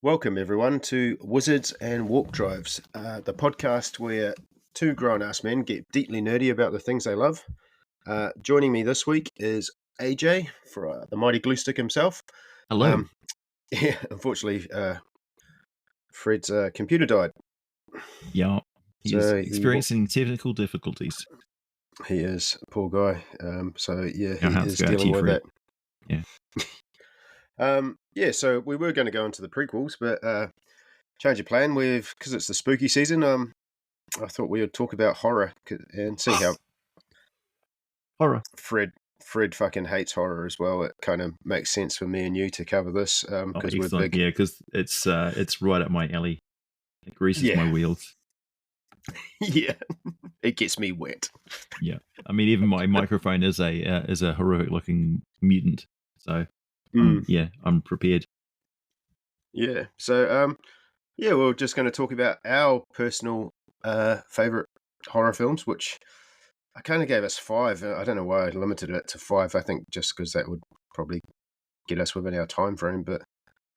Welcome, everyone, to Wizards and Warp Drives, the podcast where two grown ass men get deeply nerdy about the things they love. Joining me this week is AJ for the mighty glue stick himself. Hello. Yeah, unfortunately, Fred's computer died. Yeah, he's So experiencing technical difficulties. he is, poor guy. So yeah, Our he hearts is go out to dealing you, with Fred. that. Yeah. Yeah, so we were going to go into the prequels, but change of plan. Because it's the spooky season. I thought we would talk about horror and see how Horror. Fred fucking hates horror as well. It kind of makes sense for me and you to cover this Oh, because we're excellent. big. Yeah, because it's right up my alley. It greases my Yeah, wheels. yeah, it gets me wet. Yeah. I mean, even my microphone is a horrific looking mutant. So, Mm, I'm prepared. yeah. So yeah, we're just going to talk about our personal favorite horror films, which I kind of gave us five. I don't know why I limited it to five. I think just because that would probably get us within our time frame, but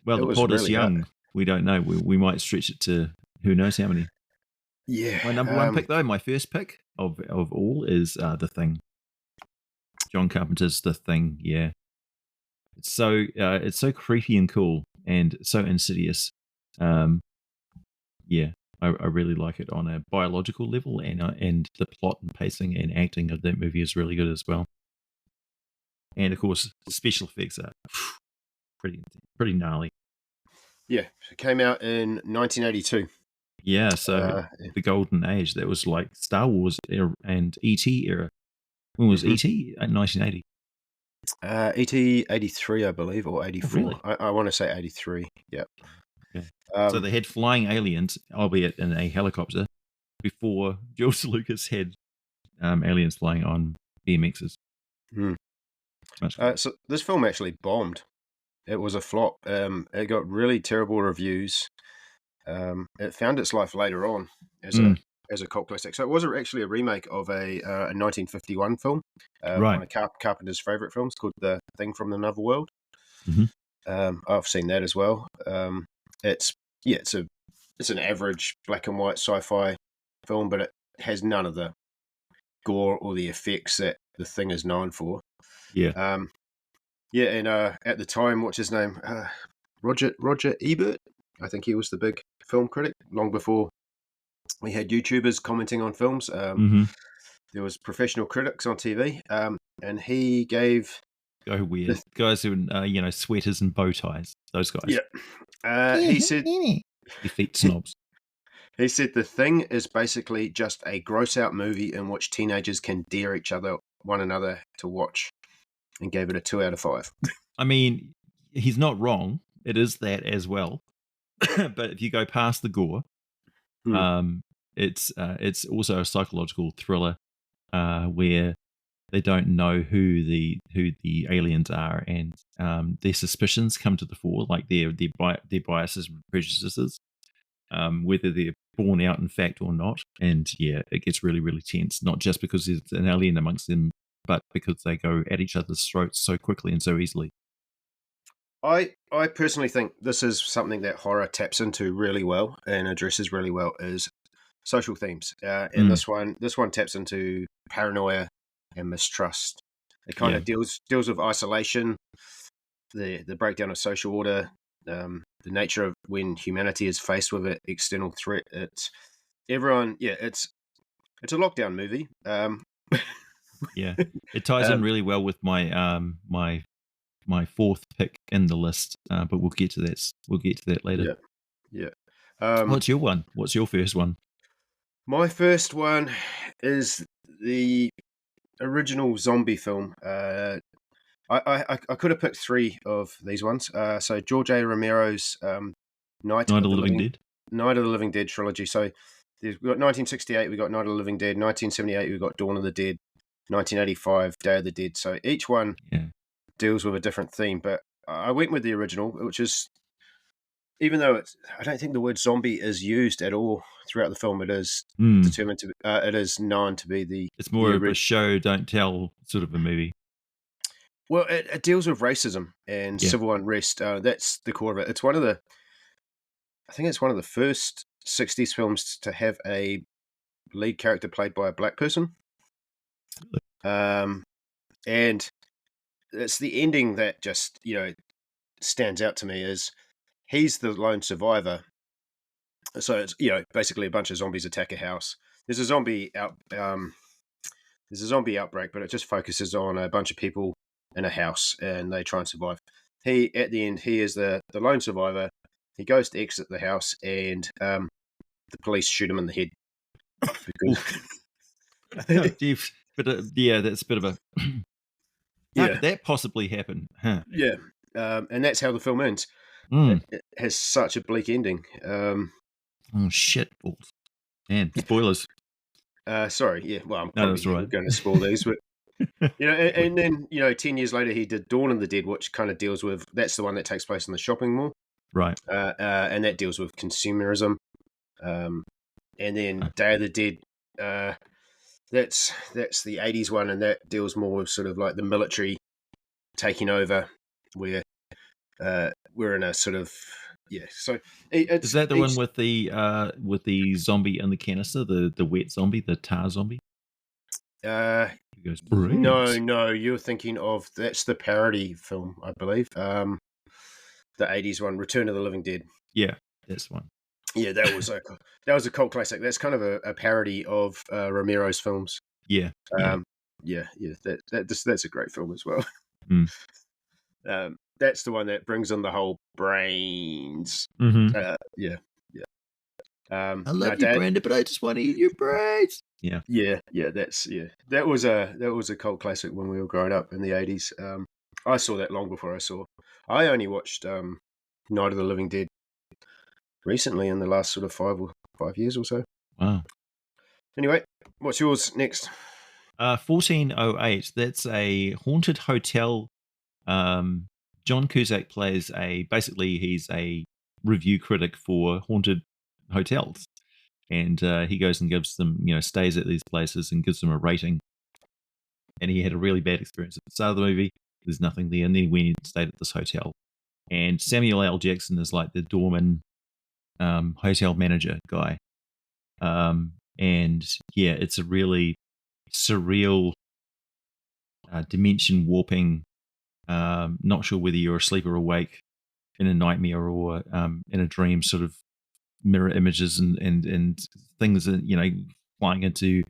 Well, it the was pod is really hard. young. We don't know. We might stretch it to who knows how many. Yeah. My number one pick, though, my first pick of all is The Thing. John Carpenter's The Thing. Yeah. It's so creepy and cool and so insidious. Um, yeah, I really like it on a biological level, and the plot and pacing and acting of that movie is really good as well. And of course, special effects are pretty gnarly. Yeah, it came out in 1982. Yeah, so Uh, the golden age, that was like Star Wars era and ET era. When was mhm. ET? 1980. ET 83, I believe, or Oh, 84. really? I want to say 83. Yep. Yeah. So Um, they had flying aliens, albeit in a helicopter, before George Lucas had aliens flying on BMXs. hmm. Much cooler. So this film actually bombed. It was a flop. It got really terrible reviews. It found its life later on as a Mm, as a cult classic. So it was actually a remake of a 1951 film, one right. of Carpenter's favorite films called The Thing from Another World. Hmm. I've seen that as well. It's yeah, it's an average black and white sci-fi film, but it has none of the gore or the effects that the thing is known for. Yeah. Um, yeah, and at the time, what's his name? Roger Ebert. I think he was the big film critic long before we had YouTubers commenting on films. Hmm. There was professional critics on TV, and he gave Go weird. the Guys who, sweaters and bow ties. Those guys. yeah. He said Effete snobs. he said the thing is basically just a gross out movie in which teenagers can dare one another to watch, and gave it a 2 out of 5. I mean, he's not wrong. It is that as well. But if you go past the gore, Hmm. um, it's also a psychological thriller where they don't know who the aliens are, and their suspicions come to the fore, like their biases and prejudices, whether they're born out in fact or not. And yeah, it gets really, really tense, not just because there's an alien amongst them, but because they go at each other's throats so quickly and so easily. I personally think this is something that horror taps into really well and addresses really well is social themes. And Mm, this one taps into paranoia and mistrust. It kind yeah, of deals with isolation, the breakdown of social order, the nature of when humanity is faced with an external threat. It's everyone. Yeah, it's a lockdown movie. yeah. It ties in Um, really well with my fourth pick in the list, but we'll get to that. We'll get to that later. yeah, yeah. Um, What's your one? What's your first one? my first one is the original zombie film. I could have picked three of these ones. So George A. Romero's Night Night of of the the Living Living Dead. Night of the Living Dead trilogy. So we've got 1968, we got Night of the Living Dead. 1978, we got Dawn of the Dead. 1985, Day of the Dead. So each one Yeah. deals with a different theme, but I went with the original, which is even though I don't think the word zombie is used at all throughout the film. It is Mm. determined to. It is known to be It's the more of a original. show don't tell sort of a movie. Well, it deals with racism and Yeah. civil unrest. That's the core of it. It's one of the I think it's one of the first '60s films to have a lead character played by a black person. Um, and it's the ending that just stands out to me. Is he's the lone survivor. So it's basically a bunch of zombies attack a house. There's a zombie out. There's a zombie outbreak, but it just focuses on a bunch of people in a house, and they try and survive. He at the end, he is the lone survivor. He goes to exit the house, and the police shoot him in the head Oof. because Jeez. But yeah, that's a bit of a. How yeah, could that possibly happen? Huh. yeah, and that's how the film ends. Mm. It has such a bleak ending. Oh shit balls. Man, spoilers. Sorry, yeah. Well, I'm No, that's probably right. going to spoil these, but and then 10 years later, he did Dawn of the Dead, which kind of deals with that's the one that takes place in the shopping mall, Right. and that deals with consumerism. And then Day of the Dead, that's the '80s one, and that deals more with sort of like the military taking over, where we're in a sort of So Is it's that the one each. with the zombie in the canister, the wet zombie, the tar zombie? He goes, No, brains. no, you're thinking of that's the parody film, I believe. The '80s one, Return of the Living Dead. Yeah, that's the one. Yeah, that was a cult classic. That's kind of a parody of Romero's films. Yeah, yeah. Um, yeah, that's a great film as well. Mm. That's the one that brings in the whole brains. Mm-hmm. Yeah, yeah. I No, love you, Dad. Brenda, but I just want to eat your brains. Yeah. Yeah. That was a cult classic when we were growing up in the '80s. I saw that long before I saw. I only watched Night of the Living Dead recently in the last sort of 5 years or so. Wow. Anyway, what's yours next? 1408. That's a haunted hotel. John Cusack plays basically he's a review critic for haunted hotels, and he goes and gives them, stays at these places and gives them a rating. And he had a really bad experience at the start of the movie. There's nothing there, and then he went and stayed at this hotel. And Samuel L. Jackson is like the doorman, hotel manager guy. And yeah, it's a really surreal, dimension warping. Not sure whether you're asleep or awake in a nightmare or in a dream, sort of mirror images and things that, flying into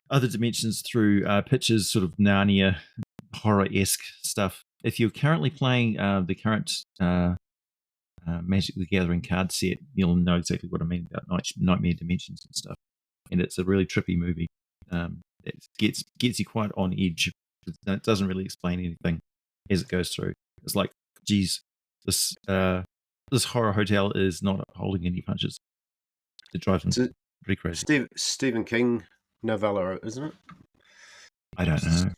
other dimensions through pictures, sort of Narnia horror-esque stuff. If you're currently playing the current Magic the Gathering card set, you'll know exactly what I mean about nightmare dimensions and stuff. And it's a really trippy movie. It gets you quite on edge. It doesn't really explain anything as it goes through. It's like, geez, this horror hotel is not holding any punches. It drives me It's a pretty crazy. Stephen King novella, isn't it? I don't know.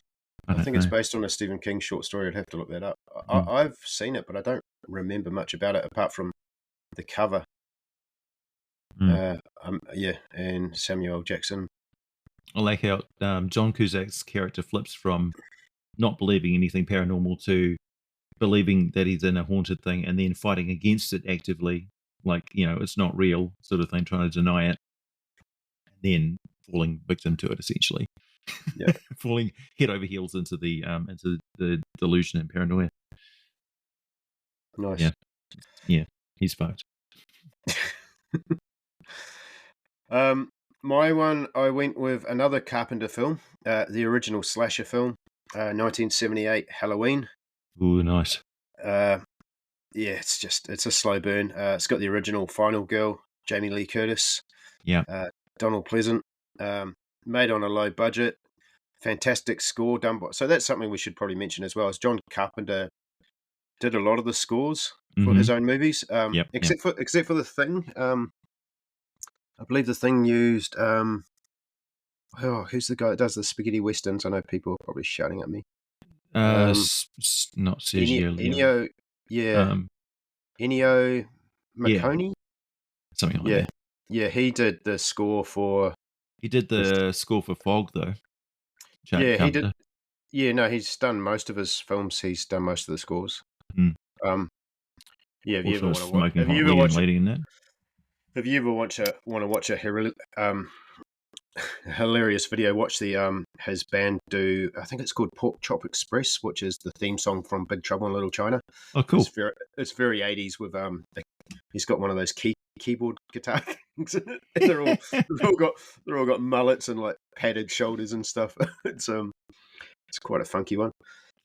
I I don't think it's know. based on a Stephen King short story. I'd have to look that up. Mm. I've seen it, but I don't remember much about it apart from the cover. Mm. Yeah, and Samuel L. Jackson. I like how John Cusack's character flips from not believing anything paranormal to believing that he's in a haunted thing and then fighting against it actively, like, it's not real, sort of thing, trying to deny it, and then falling victim to it, essentially. Yeah, Falling head over heels into the delusion and paranoia. nice. Yeah, yeah, he's fucked. My one, I went with another Carpenter film, the original slasher film, 1978 Halloween. Ooh, nice. Uh, yeah, it's a slow burn. It's got the original Final Girl, Jamie Lee Curtis, Yeah. Donald Pleasant, made on a low budget. Fantastic score done by. So that's something we should probably mention as well. Is John Carpenter did a lot of the scores for Mm-hmm. his own movies, Yep. except for The Thing. I believe The Thing used. Who's the guy that does the spaghetti westerns? I know people are probably shouting at me. Not Sergio Leone. Ennio, yeah, Um, Ennio yeah, Morricone. something like Yeah, that. yeah, he did the score for. He did This, the score for Fog, though. yeah, he did. Carpenter. Yeah, no, he's done most of his films. He's done most of the scores. Mm. Um, Yeah, if you ever Also, want to watch, smoking hot young lady in that. if you ever want to watch a hilarious video, watch the his band do. I think it's called Pork Chop Express, which is the theme song from Big Trouble in Little China. Oh, cool. It's very 80s with he's got one of those keyboard guitar things in it. And they're all got mullets and like padded shoulders and stuff. It's quite a funky one.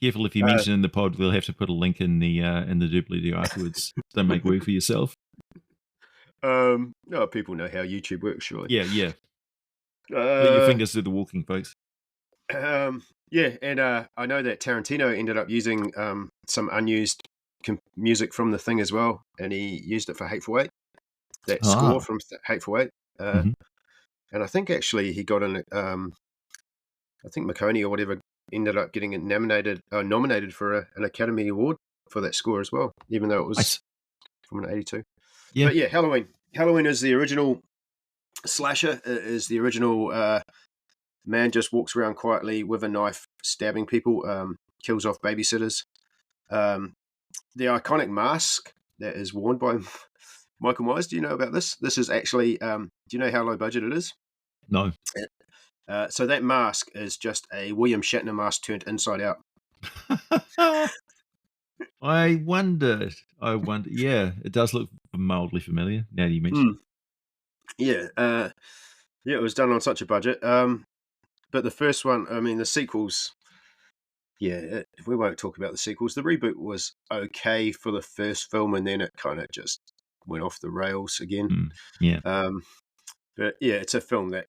Careful if you mention in the pod, we'll have to put a link in the doobly-doo afterwards. Don't make work for yourself. No, people know how YouTube works, surely. Yeah. Let your fingers do the walking, folks. Yeah, and I know that Tarantino ended up using some unused music from the thing as well, and he used it for Hateful Eight. That score from Hateful Eight, and I think actually he got an I think McConey or whatever ended up getting nominated for an Academy Award for that score as well, even though it was from an '82. Yeah, but yeah, Halloween is the original slasher. Is the original man just walks around quietly with a knife, stabbing people, kills off babysitters. The iconic mask that is worn by Michael Myers. Do you know about this? This is actually. Do you know how low budget it is? no. So that mask is just a William Shatner mask turned inside out. I wondered. Yeah, it does look mildly familiar now that you mention it. Yeah, it was done on such a budget. But the first one, I mean, the sequels. Yeah, we won't talk about the sequels. The reboot was okay for the first film, and then it kind of just went off the rails again. Yeah. But yeah, it's a film that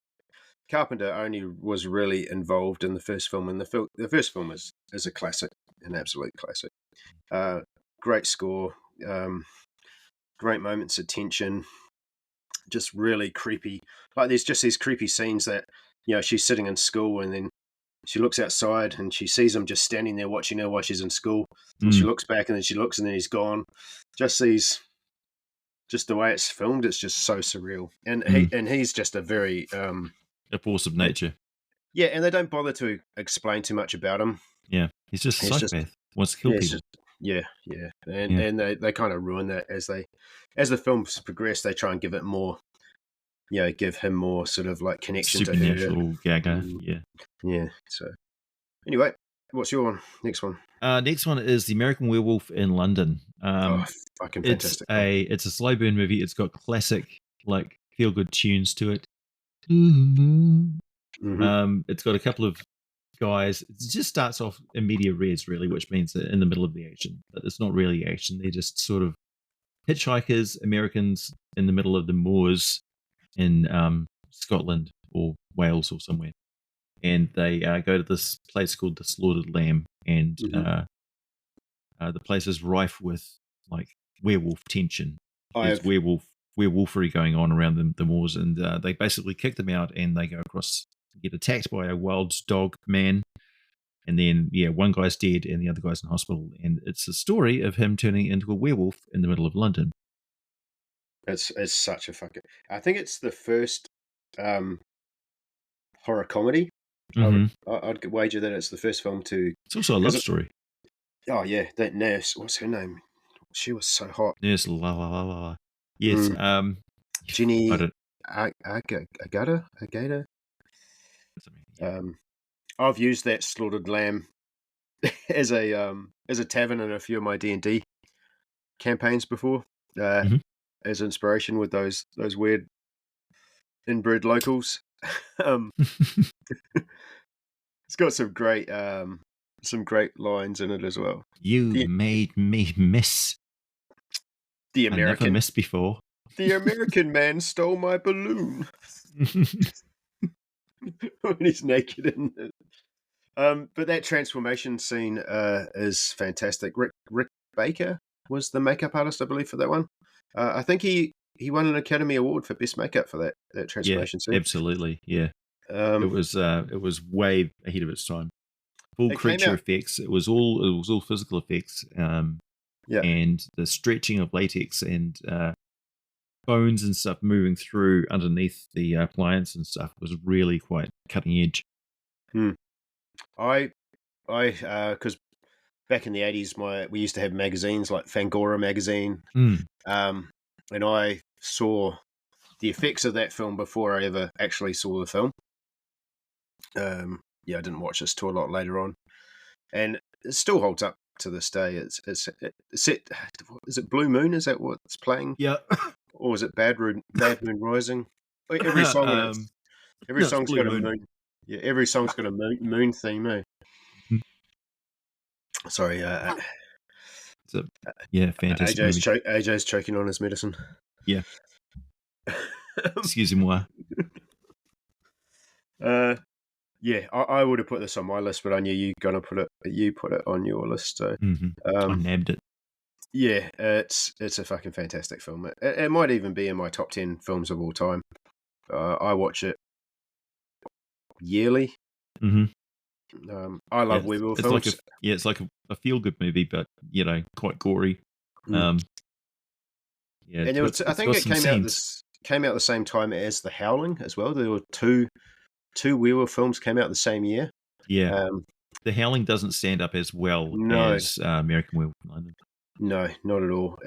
Carpenter only was really involved in the first film, and the first film is a classic, an absolute classic. Great score, great moments of tension, just really creepy. Like there's just these creepy scenes that she's sitting in school, and then she looks outside and she sees him just standing there watching her while she's in school. And she looks back, and then she looks, and then he's gone. Just the way it's filmed, it's just so surreal. And he's just a very a force of nature. Yeah, and they don't bother to explain too much about him. Yeah, he's just a psychopath. Wants to kill people. And they kind of ruin that as the films progress. They try and give it more, give him more sort of like connection to her. Supernatural gaga. Yeah. So anyway, what's your next one? Next one is The American Werewolf in London. Fucking fantastic. It's a slow burn movie. It's got classic like feel good tunes to it. It's got a couple of guys. It just starts off in media res, really, which means that in the middle of the action, but it's not really action. They're just sort of hitchhikers, Americans in the middle of the moors in Scotland or Wales or somewhere, and they go to this place called the Slaughtered Lamb, and the place is rife with like werewolf tension. There's werewolfery going on around the moors, and they basically kick them out, and they go across, get attacked by a wild dog man, and then one guy's dead and the other guy's in hospital, and it's a story of him turning into a werewolf in the middle of London. It's such a fucking. I think it's the first horror comedy. I'd wager that it's the first film to. It's also a love story. Oh yeah, that nurse. What's her name? She was so hot. Nurse la la la la. Yes. Ginny Agata. I've used that Slaughtered Lamb as a tavern in a few of my D&D campaigns before, as inspiration with those weird inbred locals. It's got some great lines in it as well. You made me miss the American. I never missed before. The American man stole my balloon. When he's naked in it. But that transformation scene is fantastic. Rick Baker was the makeup artist, I believe, for that one. I think he won an Academy Award for best makeup for that transformation scene. Absolutely, yeah. It was way ahead of its time. Full creature effects. It was all physical effects. And the stretching of latex and bones and stuff moving through underneath the appliance and stuff was really quite cutting edge. I because back in the 80s, we used to have magazines like Fangora magazine, Mm. and I saw the effects of that film before I ever actually saw the film. I didn't watch this till a lot later on, and it still holds up to this day. It's set. Is it Blue Moon? Is that what's playing, Yeah. or is it Bad Moon Rising? Every song in it, every No, it's song's Blue got a Moon. moon. Yeah, every song's got a moon theme. Eh? Mhm. Sorry, So, yeah, fantastic movie. AJ's choking on his medicine. Yeah. Excusez-moi. Yeah, I would have put this on my list, but I knew you gonna put it on your list. So, I nabbed it. yeah, it's a fucking fantastic film. It might even be in my top 10 films of all time. I watch it yearly. Mm-hmm. I love Yeah, werewolf it's like films. it's like a feel good movie, but quite gory. Mm. Yeah, And I think got it some scenes. came out the same time as The Howling as well. There were two werewolf films came out the same year. Yeah, Um, The Howling doesn't stand up as well no, as American Werewolf in London. no, not at all.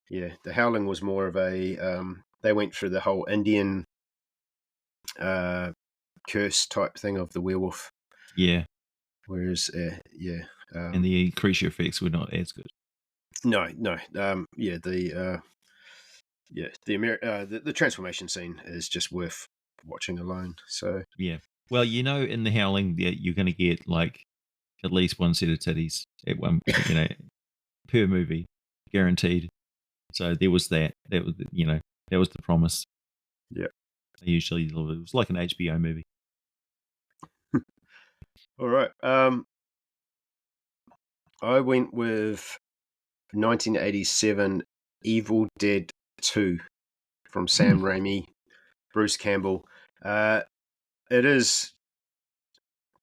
Yeah, The Howling was more of a. They went through the whole Indian curse type thing of the werewolf. Yeah, Whereas, and the creature effects were not as good. no, the transformation scene is just worth watching alone. So Yeah, well, in The Howling, you're going to get like at least one set of titties at one, per movie, guaranteed. So there was that. That was that was the promise. yeah, They usually deliver. It was like an HBO movie. all right. I went with 1987 Evil Dead 2 from Sam Raimi, Bruce Campbell. It is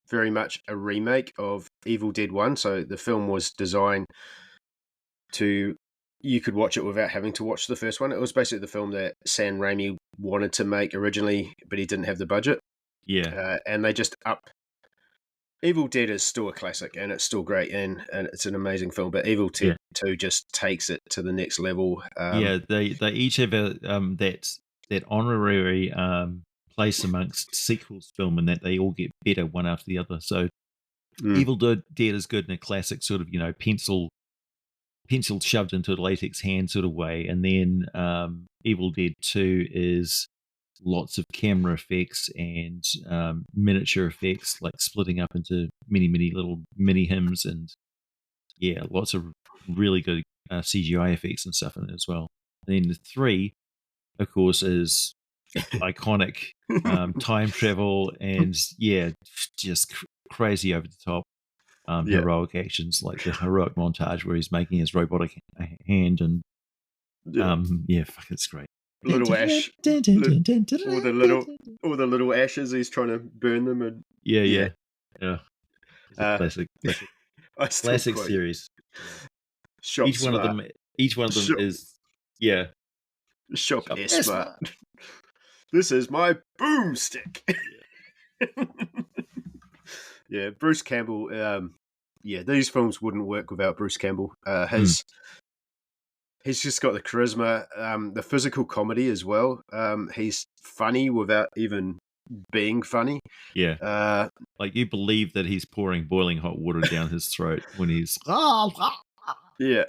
very much a remake of Evil Dead 1. So the film was designed you could watch it without having to watch the first one. It was basically the film that Sam Raimi wanted to make originally, but he didn't have the budget. Yeah, And they just Evil Dead is still a classic, and it's still great, and it's an amazing film. But Evil Dead 2 just takes it to the next level. Yeah, they each have a that honorary place amongst sequels film, and that they all get better one after the other. So Evil Dead is good in a classic sort of pencil shoved into a latex hand sort of way, and then Evil Dead 2 is lots of camera effects and miniature effects, like splitting up into many little mini hymns, and lots of really good CGI effects and stuff in it as well. And then the 3, of course, is iconic time travel and just crazy over the top heroic actions, like the heroic montage where he's making his robotic hand, and fuck, it's great. Little ash, all the little ashes. He's trying to burn them, and yeah. It's a classic quote, series. Shop Each one of them is Shop smart. This is my boomstick. Yeah, Bruce Campbell. These films wouldn't work without Bruce Campbell. He's just got the charisma, the physical comedy as well. He's funny without even being funny. Yeah. Like you believe that he's pouring boiling hot water down his throat when he's yeah.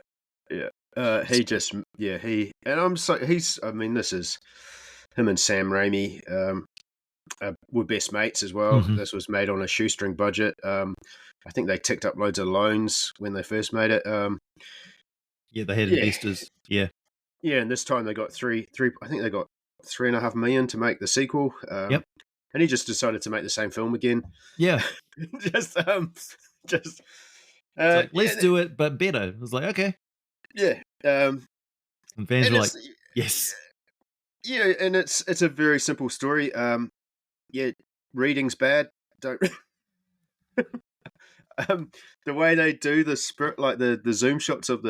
This is him and Sam Raimi were best mates as well. Mm-hmm. This was made on a shoestring budget. I think they ticked up loads of loans when they first made it. They had investors. Yeah, and this time they got three. I think they got $3.5 million to make the sequel. Yep. And he just decided to make the same film again. Yeah, just like, let's do it, but better. It was like, okay, yeah. And fans were like, yes, yeah, and it's a very simple story. Reading's bad. Don't. The way they do the spirit, like the zoom shots of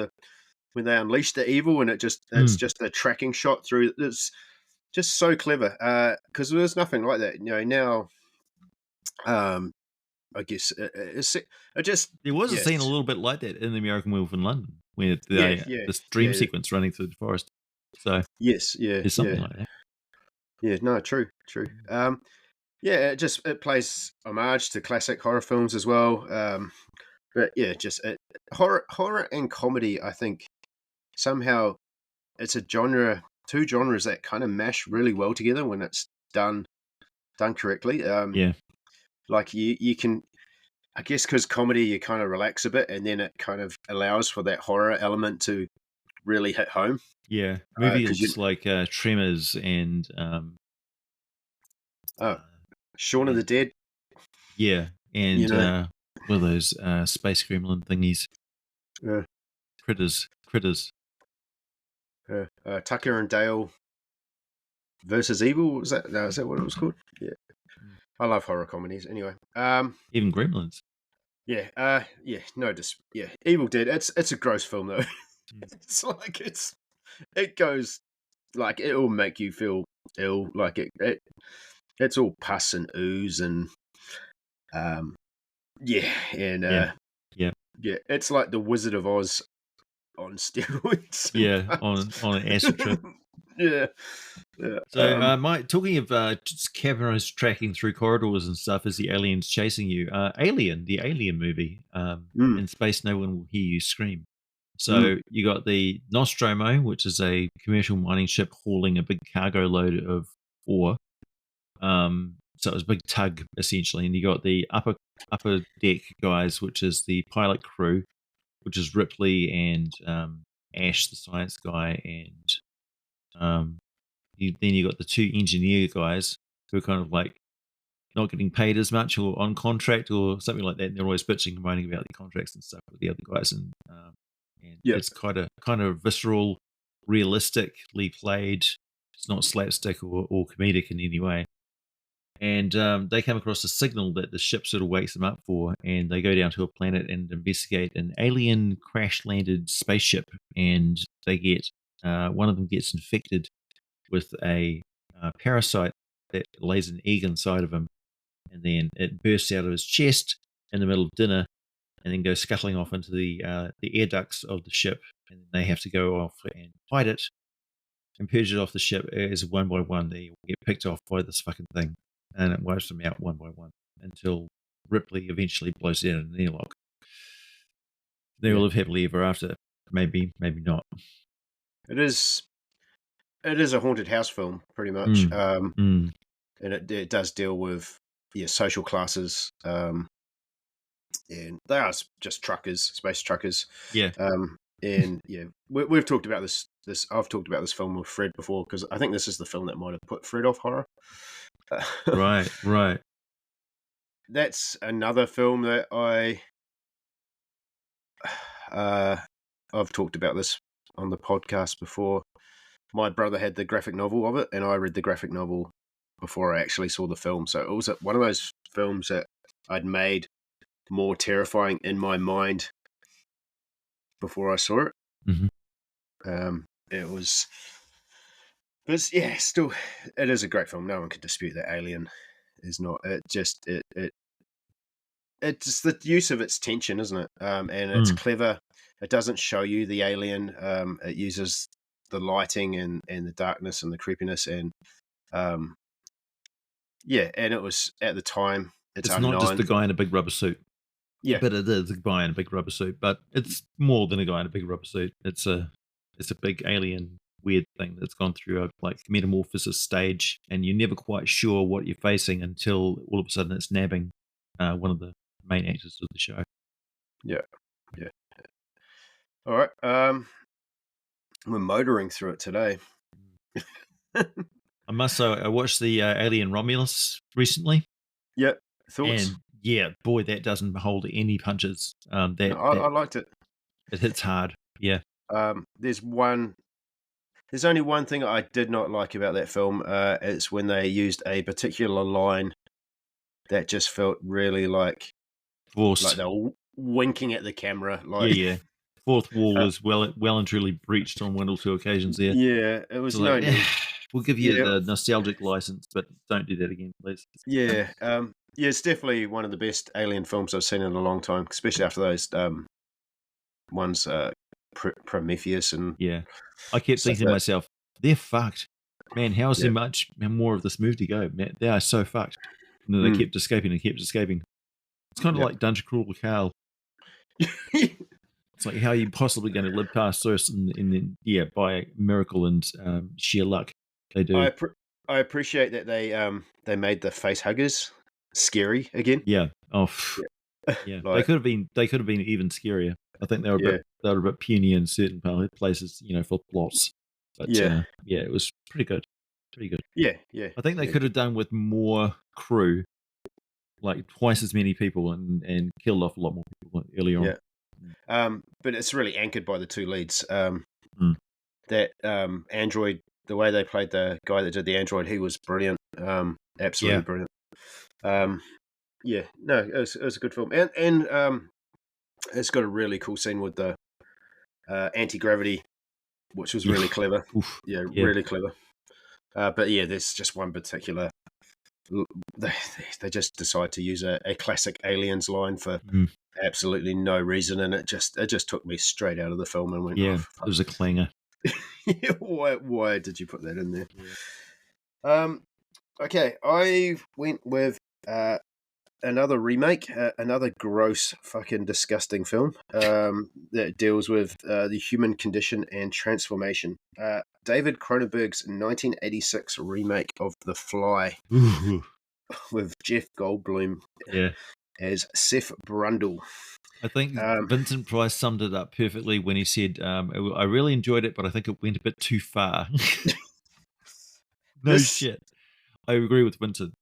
when they unleash the evil, and it's just a tracking shot through. It's just so clever because there's nothing like that. Now, I guess it just There was a yes, scene a little bit like that in the American Werewolf in London, where yeah, they yeah, this dream yeah, sequence running through the forest. So yes, yeah, there's something yeah, like that. yeah. No, true, true. Yeah, it plays homage to classic horror films as well. But yeah, horror and comedy. I think somehow it's a genre, two genres that kind of mash really well together when it's done correctly. Yeah, Like you can, I guess, because comedy you kind of relax a bit, and then it kind of allows for that horror element to really hit home. yeah. Because Movies like Tremors and oh, uh, Shaun of the and Dead, yeah, you and know, what are those space gremlin thingies? uh, Critters. Tucker and Dale versus Evil. Was that? No, is that what it was called? Yeah, Mm. I love horror comedies. Anyway, Even Gremlins. yeah, yeah, no, just yeah, Evil Dead. It's a gross film though. Mm. It goes like it'll make you feel ill. Like it's all pus and ooze and um yeah and Yeah, yeah, yeah, it's like the Wizard of Oz on steroids. yeah. But On an acid trip. yeah, yeah, So, Mike, talking of just cameras tracking through corridors and stuff as the aliens chasing you, Alien, the Alien movie, mm, in space, no one will hear you scream. mm, So you got the Nostromo, which is a commercial mining ship hauling a big cargo load of ore. So it was a big tug essentially, and you got the upper deck guys, which is the pilot crew, which is Ripley and Ash, the science guy, and um, then you got the two engineer guys who are kind of like not getting paid as much or on contract or something like that. And they're always bitching and moaning about the contracts and stuff with the other guys, and yeah, it's kind of visceral, realistically played. It's not slapstick or comedic in any way. And they come across a signal that the ship sort of wakes them up for, and they go down to a planet and investigate an alien crash landed spaceship. And they get one of them gets infected with a parasite that lays an egg inside of him, and then it bursts out of his chest in the middle of dinner, and then goes scuttling off into the air ducts of the ship, and then they have to go off and fight it and purge it off the ship as one by one. They get picked off by this fucking thing, and it wipes them out one by one until Ripley eventually blows out in an airlock. They yeah. will live happily ever after. Maybe, maybe not. It is a haunted house film, pretty much. Mm, mm, And it does deal with social classes. And they are just truckers, space truckers. yeah, And yeah, we've talked about this. I've talked about this film with Fred before because I think this is the film that might have put Fred off horror. right, right. That's another film that uh, I've talked about this on the podcast before. My brother had the graphic novel of it, and I read the graphic novel before I actually saw the film. So it was one of those films that I'd made more terrifying in my mind before I saw it. Hmm. It was, but yeah, still, it is a great film. No one can dispute that Alien is not. It's the use of its tension, isn't it? And it's Mm. clever. It doesn't show you the alien. It uses the lighting and the darkness and the creepiness um, yeah. And it was at the time it's It's not just the unknown. guy in a big rubber suit, Yeah, but it is a guy in a big rubber suit. But it's more than a guy in a big rubber suit. It's a big alien weird thing that's gone through a like metamorphosis stage, and you're never quite sure what you're facing until all of a sudden it's nabbing one of the main actors of the show. yeah, yeah. All right. We're motoring through it today. I must say, I watched the Alien Romulus recently, Yep. Thoughts? and yeah, boy, that doesn't hold any punches. No, I liked it. It hits hard. Yeah. Um, there's one. There's only one thing I did not like about that film. It's when they used a particular line that just felt really like Forced. they were winking at the camera. Yeah, Like, yeah. Fourth wall uh, was well and truly breached on one or two occasions there. yeah, it So was like, no need. we'll give you Yeah, the nostalgic license, but don't do that again, please. yeah. Yeah, it's definitely one of the best alien films I've seen in a long time, especially after those ones, Prometheus and Yeah. I kept stuff thinking to like myself, "They're fucked. Man, how is that. there much more of this movie to go? Man, they are so fucked." And then Yeah. they Mm. kept escaping and kept escaping. It's kind of Yep. like Dungeon Crawl Carl. It's like, how are you possibly going to live past this? And then, yeah, by miracle and sheer luck, they do. I appr I appreciate that they made the face huggers scary again. Yeah. Oh, Yeah. yeah. They Like, could have been. They could have been even scarier. I think they were a bit. yeah. They were a bit puny in certain places, for plots. But Yeah. yeah, it was pretty good. Pretty good. Yeah, yeah, I think they yeah, could have done with more crew, like twice as many people, and killed off a lot more people early on. yeah. But it's really anchored by the 2 leads. Mm. That, android, the way they played the guy that did the android, he was brilliant, absolutely Yeah. brilliant. Um, yeah, no, it was a good film, and it's got a really cool scene with the, anti-gravity, which was Yeah. really clever. Oof. Yeah, Yeah. really clever. But yeah, there's just one particular l they they just decide to use a classic Aliens line for Mm. absolutely no reason, and it just took me straight out of the film and went, "Oh, Yeah. It fuck." was a clanger. Why did you put that in there? Yeah. Um, okay, I went with another remake, another gross, fucking disgusting film that deals with the human condition and transformation. David Cronenberg's 1986 remake of The Fly Ooh. with Jeff Goldblum Yeah. as Seth Brundle. I think Um, Vincent Price summed it up perfectly when he said, "I really enjoyed it, but I think it went a bit too far." No this shit. I agree with Vincent.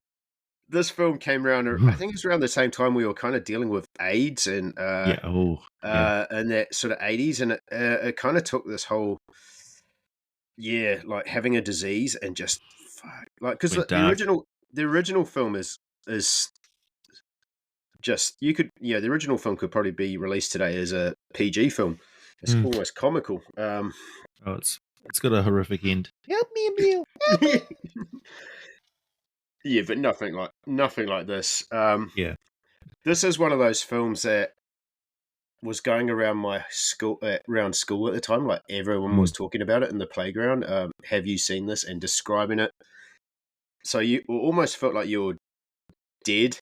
this film came around. I think it was around the same time we were kind of dealing with AIDS and Yeah. Oh, yeah. that sort of 80s, and it kind of took this whole, yeah, like having a disease and just fuck, like, because Went the dark. original film is just, you could, yeah, the original film could probably be released today as a PG film. It's Mm. almost comical. Oh, it's got a horrific end. Help me, Emil. Help me. Yeah, but nothing like this. Yeah. This is one of those films that was going around my school, around school at the time. Like, everyone Mm. was talking about it in the playground. Have you seen this? And describing it. So you almost felt like you were dead,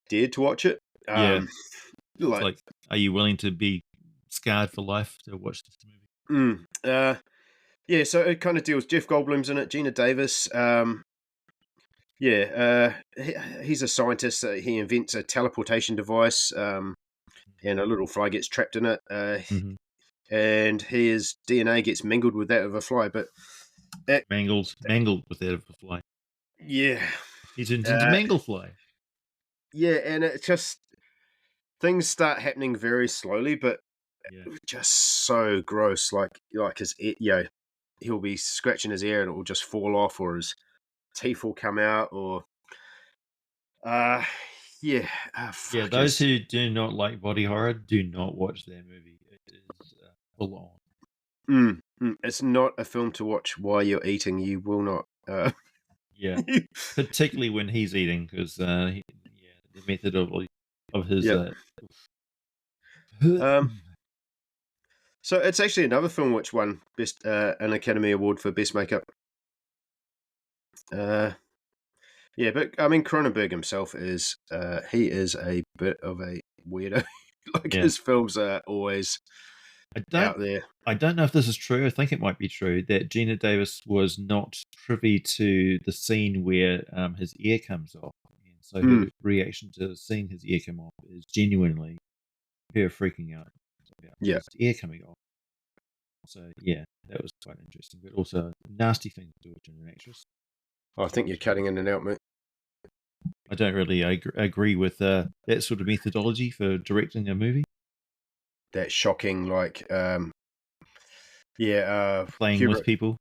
dead to watch it. Yeah. It's Like, like, are you willing to be scarred for life to watch this movie? yeah. So it kind of deals. Jeff Goldblum's in it. Gina Davis. Yeah. He's a scientist. He invents a teleportation device. And a little fly gets trapped in it. Mm-hmm. And his DNA gets mingled with that of a fly. But it, Mangled with that of a fly. yeah, He turns into uh, Manglefly. yeah, and it just, things start happening very slowly, but Yeah. just so gross. Like his, he'll be scratching his ear and it will just fall off, or his teeth will come out, or uh, yeah, Yeah, fuck those is. who do not like body horror do not watch that movie. It is full on. It's not a film to watch while you're eating. You will not. Yeah, particularly when he's eating, because yeah, the method of his Yeah. Um, so it's actually another film which won best an Academy Award for best makeup. Uh, yeah, but I mean Cronenberg himself is he is a bit of a weirdo. Like, yeah. his films are always I out don't there. I don't know if this is true. I think it might be true that Gina Davis was not privy to the scene where his ear comes off, and so Mm, her reaction to seeing his ear come off is genuinely her freaking out about yeah, his ear coming off. So yeah, that was quite interesting, but also a nasty thing to do to an actress. I think you're cutting in and out, mate. I don't really agree with that sort of methodology for directing a movie, That shocking, like, yeah, playing with Kubrick. people.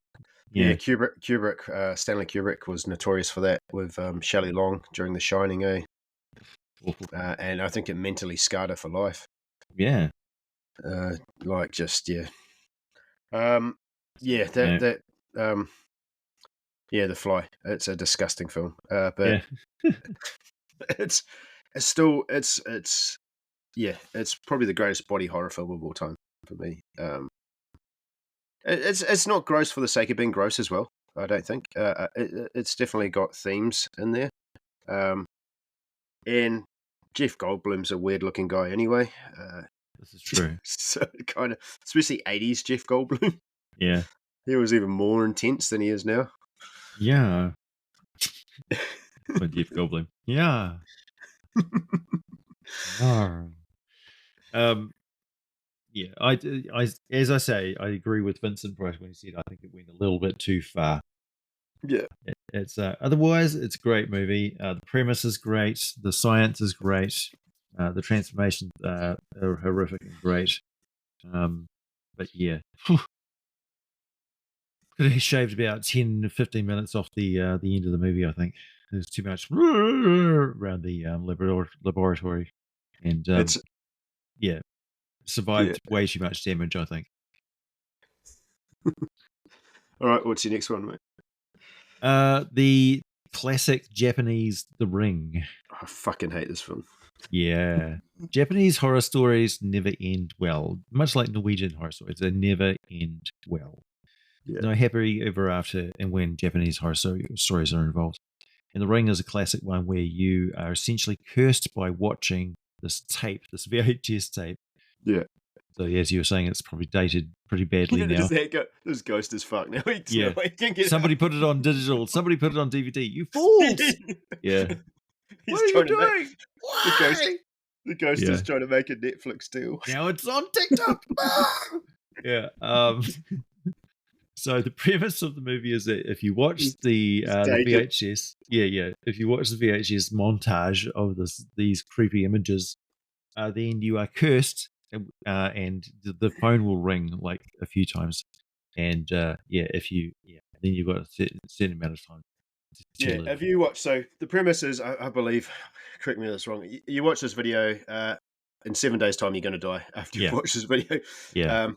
Yeah, Yeah, Kubrick, Stanley Kubrick was notorious for that with Shelley Long during The Shining, eh? awful. And I think it mentally scarred her for life. Yeah, Like, just, yeah. Um, so yeah, no, um, yeah, The Fly. It's a disgusting film. But yeah, it's it's yeah, it's probably the greatest body horror film of all time for me. It's not gross for the sake of being gross as well. I don't think it's definitely got themes in there. Um, and Jeff Goldblum's a weird looking guy anyway. This is true. So kind of, especially 80s Jeff Goldblum. Yeah. He was even more intense than he is now. Yeah. But Jeff Goldblum. Yeah. Yeah. Um, yeah, as I say, I agree with Vincent Price when he said I think it went a little bit too far. Yeah, It's otherwise it's a great movie. The premise is great, the science is great, the transformations are horrific and great. But yeah, could have shaved about 10 to 15 minutes off the end of the movie. I think there's too much around the laboratory, and it's yeah, yeah. survived way too much damage. I think. All right, what's your next one, mate? The classic Japanese The Ring. I fucking hate this film. Yeah. Japanese horror stories never end well. Much like Norwegian horror stories, they never end well. Yeah, No happily ever after and when Japanese horror stories are involved. And The Ring is a classic one where you are essentially cursed by watching this tape, this VHS tape. yeah. So as you were saying, it's probably dated pretty badly now. This ghost is fucked now. Yeah. No, he can't get Somebody put it on digital. Somebody put it on DVD. You fools! Yeah. He's What are you trying to doing? make Why? the ghost Yeah. is trying to make a Netflix deal. Now it's on TikTok. Yeah. So the premise of the movie is that if you watch the Stage it. VHS, if you watch the VHS montage of these creepy images, then you are cursed, and the phone will ring like a few times, and then you've got a certain amount of time to Yeah, live. have you watched? So the premise is, I believe, correct me if that's wrong. You watch this video. In 7 days' time, you're going to die after you've Yeah. watched this video. Yeah.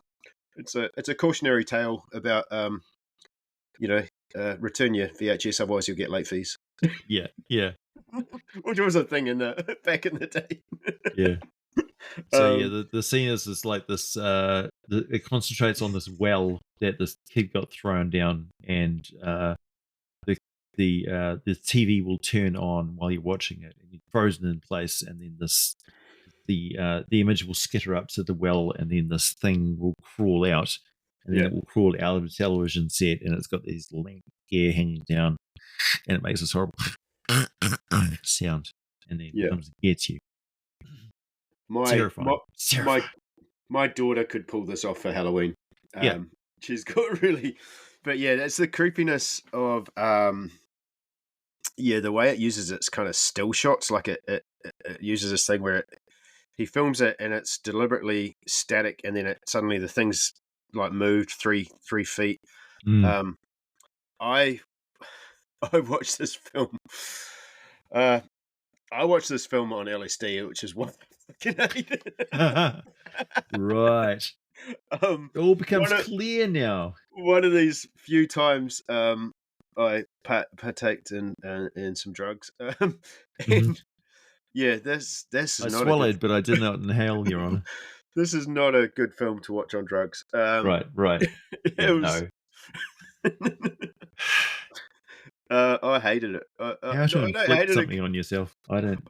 It's a cautionary tale about return your VHS, otherwise you'll get late fees. Yeah. Yeah. Which was a thing in back in the day. Yeah. So the scene is like this. It concentrates on this well that this kid got thrown down, and the TV will turn on while you're watching it, and you're frozen in place, and then the image will skitter up to the well, and then this thing will crawl out, and then it will crawl out of the television set, and it's got these lank hair hanging down, and it makes this horrible sound, and then it comes and gets you. Terrifying. My daughter could pull this off for Halloween. Yeah. She's got really, but yeah, that's the creepiness of the way it uses its kind of still shots. Like it uses this thing where he films it and it's deliberately static, and then suddenly the thing's like moved 3 feet. I watched this film. I watched this film on LSD, which is what I fucking hate. Right. It all becomes clear now. One of these few times I partaked in some drugs. And yeah, this is I not swallowed, but I did not inhale, Your Honor. This is not a good film to watch on drugs. Right. It was. No. I hated it. How should you inflict something on yourself? I don't.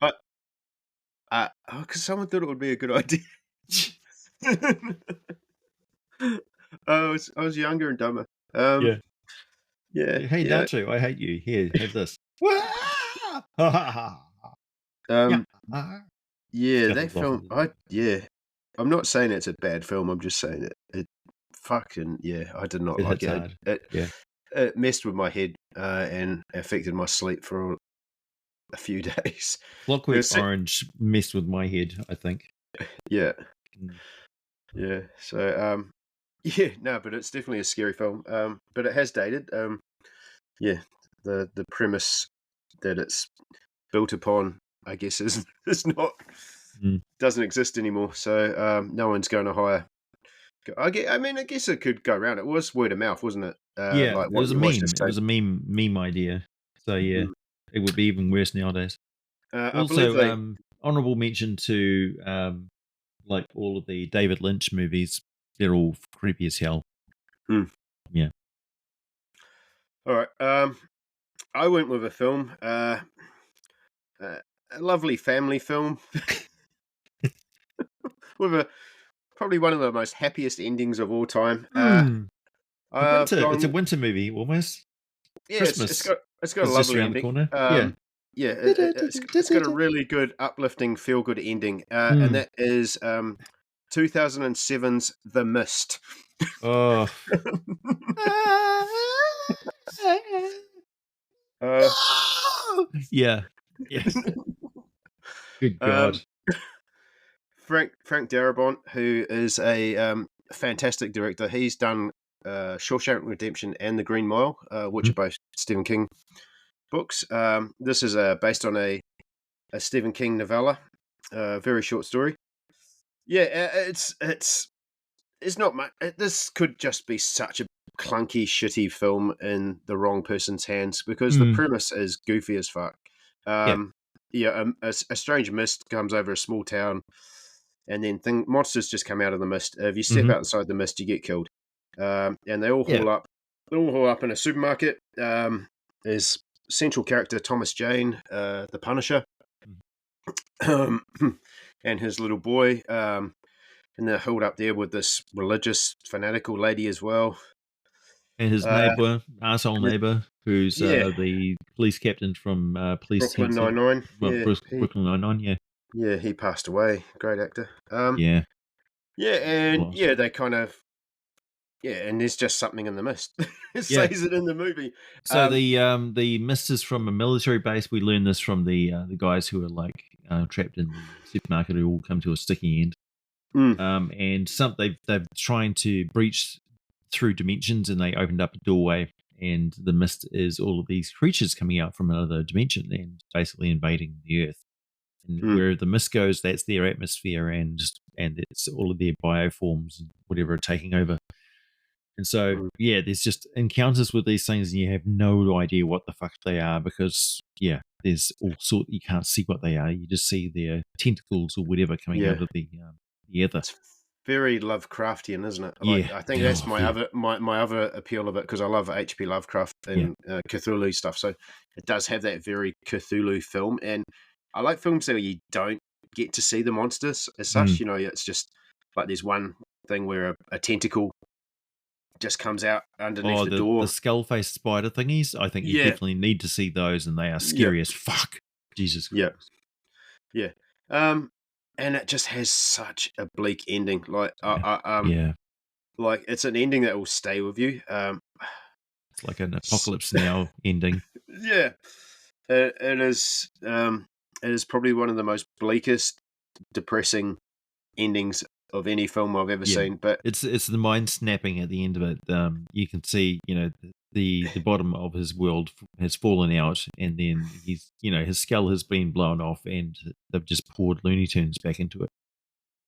Because someone thought it would be a good idea. I was younger and dumber. Yeah. Hey, Nacho, I hate you. Here, have this. That film. I'm not saying it's a bad film. I'm just saying it fucking I did not like it. It messed with my head and affected my sleep for a few days. Clockwork Orange messed with my head, I think. Yeah. Yeah. So but it's definitely a scary film. But it has dated. The premise that it's built upon, I guess, is not doesn't exist anymore. So no one's going to hire. I guess it could go around. It was word of mouth, wasn't it? It was a meme. It was a meme idea. So it would be even worse nowadays. I believe Also, they. honorable mention to like all of the David Lynch movies. They're all creepy as hell. Hmm. Yeah. All right. I went with a film, uh, a lovely family film with a probably one of the most happiest endings of all time. Hmm. I've It's a gone. winter movie almost. Yeah, Christmas it's got a is just lovely around the ending. corner. Yeah. Yeah, it's got a really good, uplifting, feel good ending, and Mm. that is 2007's The Mist. Oh. uh, Yeah. Yes. Good God. um, Frank Darabont, who is a fantastic director, he's done Shawshank Redemption and The Green Mile, which Mhm. are both Stephen King books. This is based on a Stephen King novella, very short story. Yeah, it's not much. This could just be such a clunky, shitty film in the wrong person's hands because the Mm. premise is goofy as fuck. Yeah. Um, yeah, a strange mist comes over a small town, and then monsters just come out of the mist. If you step Mhm. outside the mist, you get killed. And they all Yeah. haul up. They all haul up in a supermarket. There's central character Thomas Jane, the Punisher, Mhm. um, and his little boy. And they're held up there with this religious fanatical lady as well. And his Uh, neighbor, asshole neighbor, who's yeah, the police captain from Police Team Brooklyn 7. 99. Well, Yeah, Brooklyn Nine-Nine, yeah. he passed away. Great actor. Yeah. Yeah, and Lost. yeah, they kind of and there's just something in the mist. It Yeah. says it in the movie. So Um, the mist is from a military base. We learned this from the guys who are like trapped in the supermarket who all come to a sticky end. mm, And they've trying to breach through dimensions, and they opened up a doorway, and the mist is all of these creatures coming out from another dimension and basically invading the Earth. And mm, where the mist goes, that's their atmosphere, and it's all of their bioforms and whatever are taking over. And so, mm, yeah, there's just encounters with these things, and you have no idea what the fuck they are because, yeah, there's all sort. You can't see what they are. You just see their tentacles or whatever coming yeah, out of the ether. it's very Lovecraftian, isn't it? Like Yeah. I think that's Oh, my yeah. my other appeal of it because I love H.P. Lovecraft Yeah. and Cthulhu stuff. So it does have that very Cthulhu film, and I like films where you don't get to see the monsters as Mm. such. You know, it's just like there's one thing where a tentacle just comes out underneath Oh, the the door. skull faced spider thingies. I think you Yeah, definitely need to see those, and they are yeah, scary as fuck. Jesus yeah, Christ. yeah. Um, and it just has such a bleak ending. Yeah. Yeah. like it's an ending that will stay with you. It's like an S- apocalypse now ending. yeah, it is. It is probably one of the most bleakest, depressing endings of any film I've ever Yeah. seen. But It's the mind snapping at the end of it. You can see, the bottom of his world has fallen out, and then his skull has been blown off, and they've just poured Looney Tunes back into it.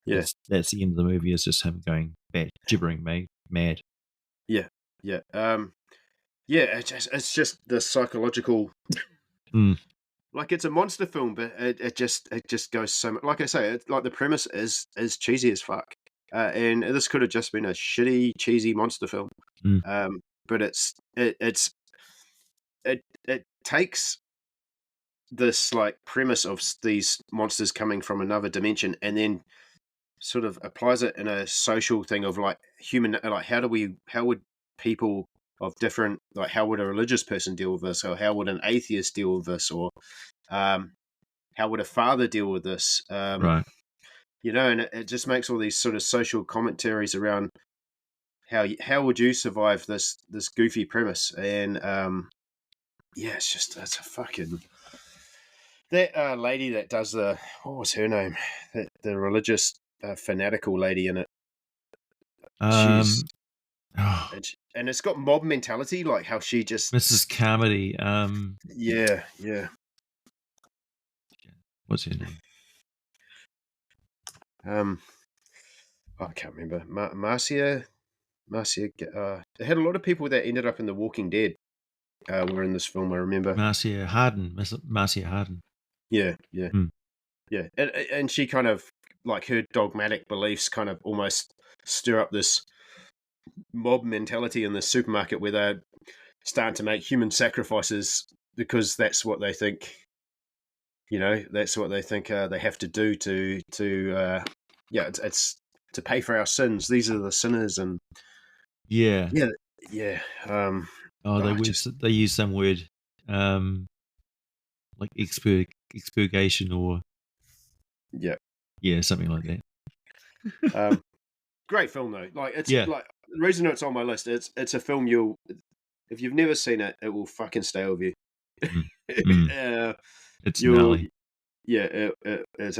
yeah, That's the end of the movie. Is just him going bad, gibbering, mad. yeah, yeah, yeah. It's just the psychological. Mm. Like it's a monster film, but it just goes so much. Like I say, like the premise is cheesy as fuck, and this could have just been a shitty cheesy monster film. Mm. But it takes this like premise of these monsters coming from another dimension, and then sort of applies it in a social thing of like human, like how would people of different, like how would a religious person deal with this, or how would an atheist deal with this, or um how would a father deal with this? Right. And it just makes all these sort of social commentaries around how would you survive this goofy premise. And yeah, it's a fucking that lady that does the what was her name? The religious fanatical lady in it. She's Um. Oh, and it's got mob mentality, like how she just Mrs. Carmody. yeah, yeah. What's her name? Um, I can't remember. Marcia. It had a lot of people that ended up in The Walking Dead. Were in this film. I remember. Marcia Harden. Marcia Harden. Yeah, yeah, Mm. yeah, and she kind of like her dogmatic beliefs kind of almost stir up this mob mentality in the supermarket where they're starting to make human sacrifices because that's what they think. That's what they think they have to do to yeah, it's to pay for our sins. These are the sinners, and Yeah. yeah, yeah. Oh, I just they use some word, um, like expurgation or yeah. yeah, something like that. Um, Great film though. Like it's Yeah. like the reason it's on my list. It's a film you'll if you've never seen it, it will fucking stay with you. Mm. Mm. uh, It's you'll gnarly. yeah. It's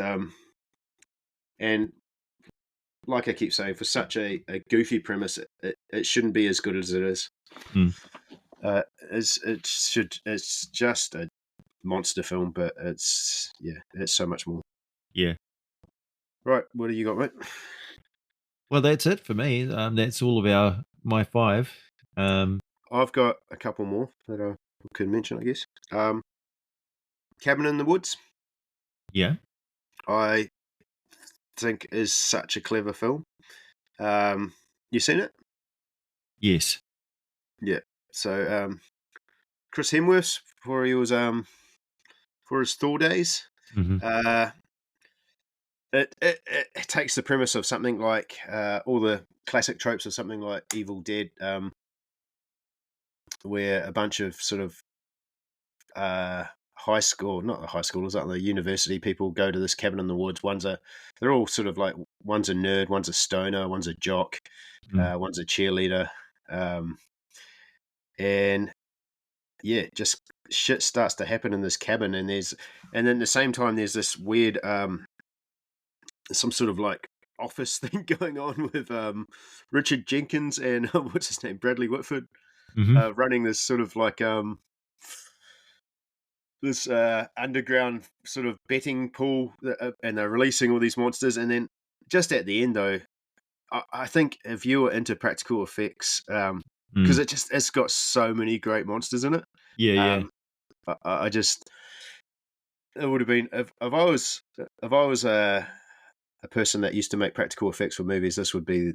and like I keep saying, for such a goofy premise, it shouldn't be as good as it is. Mm. It's just a monster film, but it's so much more. Yeah. Right, what do you got, mate? Well, that's it for me. That's all of our my 5. I've got a couple more that I could mention, I guess. Cabin in the Woods, Yeah. I think is such a clever film. You seen it? Yes. Yeah. So Chris Hemsworth for his Thor days. Mhm. Uh, it takes the premise of something like all the classic tropes of something like Evil Dead, where a bunch of sort of high school, not the high schoolers, like the university people go to this cabin in the woods. They're all sort of like one's a nerd, one's a stoner, one's a jock, Mm. one's a cheerleader, um, and yeah, just shit starts to happen in this cabin, and then at the same time there's this weird some sort of like office thing going on with Richard Jenkins and what's his name, Bradley Whitford, Mhm. running this sort of like this underground sort of betting pool, and they're releasing all these monsters. And then just at the end, though, I think if you were into practical effects, because Mm. it's got so many great monsters in it, Yeah, yeah. um, I just it would have been if I was a person that used to make practical effects for movies, this would be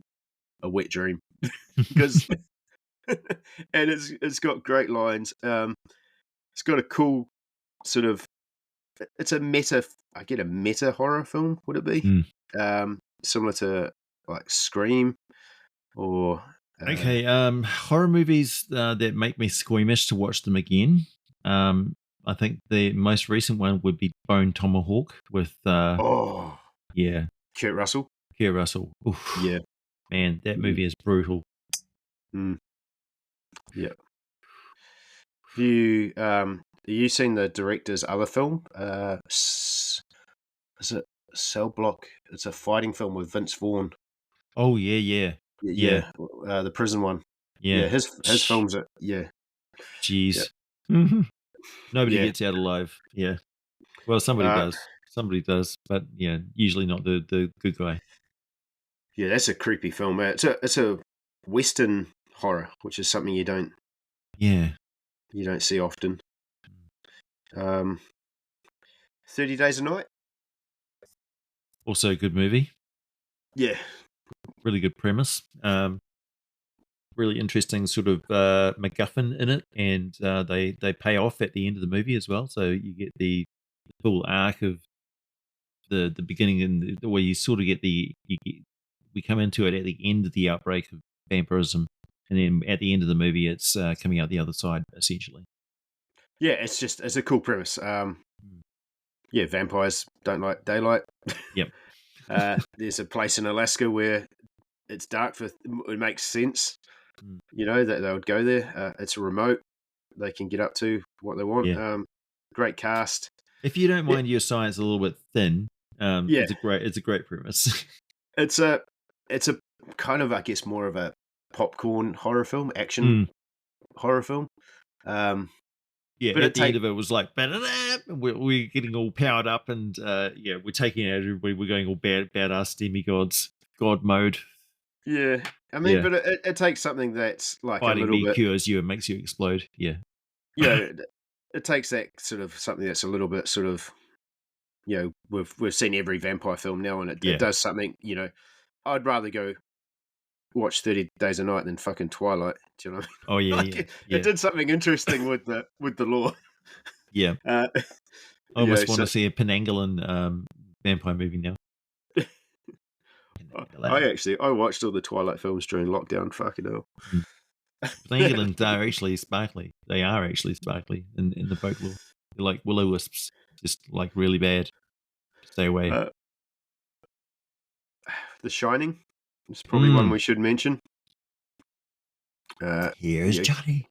a wet dream because and it's got great lines. It's got a cool sort of it's a meta I get a meta horror film, would it be? Mm. Similar to like Scream or Okay, horror movies, that make me squeamish to watch them again. Um, I think the most recent one would be Bone Tomahawk with, oh, yeah, Kurt Russell. Keri Russell. Oof, Yeah. man, that Mm, movie is brutal. mm, yeah. Have you seen the director's other film? Is it Cell Block? It's a fighting film with Vince Vaughn. Oh, yeah, yeah, yeah, Yeah, the prison one. yeah. Yeah, his films are yeah, Jeez. Mhm. Nobody yeah. gets out alive. Yeah. Well, somebody Uh, does. Somebody does, but yeah, usually not the good guy. yeah, that's a creepy film. It's a Western horror, which is something Yeah. you don't see often. 30 Days a Night. Also a good movie. Yeah, Really good premise. Really interesting sort of MacGuffin in it, and they pay off at the end of the movie as well. So you get the full arc of the beginning and where you sort of get we come into it at the end of the outbreak of vampirism, and then at the end of the movie, it's coming out the other side essentially. yeah. It's a cool premise. Mm. Yeah, vampires don't like daylight. Yep. There's a place in Alaska where it's dark for it makes sense. Mm. That they would go there. It's remote. They can get up to what they want. Yeah. Great cast. If you don't Yeah, mind your science a little bit thin, yeah. it's a great premise. It's a it's a kind of I guess more of a popcorn horror film, action Mm. horror film. Um, Yeah, but at it the end take of it was like "Ba-da-da," and we're getting all powered up and yeah, we're taking out everybody. We're going all badass demigods, god mode. yeah. I mean, Yeah, but it takes something that's like a fighting little me bit, cures you and makes you explode. Yeah. you know, it takes that sort of something that's a little bit sort of we've seen every vampire film now, and it Yeah. does something. I'd rather go watch 30 Days a Night than fucking Twilight. Do you know what I mean? Oh yeah, Like yeah, it yeah, did something interesting with the law. yeah. Uh, I almost want to so see a Penangalan vampire movie now. I Penangalan. actually I watched all the Twilight films during lockdown. Fucking hell. Mm. Penangolans are actually sparkly. They are actually sparkly in the folklore. They're like willow wisps, just like really bad. Stay away. uh, The Shining is probably one Mm. we should mention. Here's Yeah, Johnny.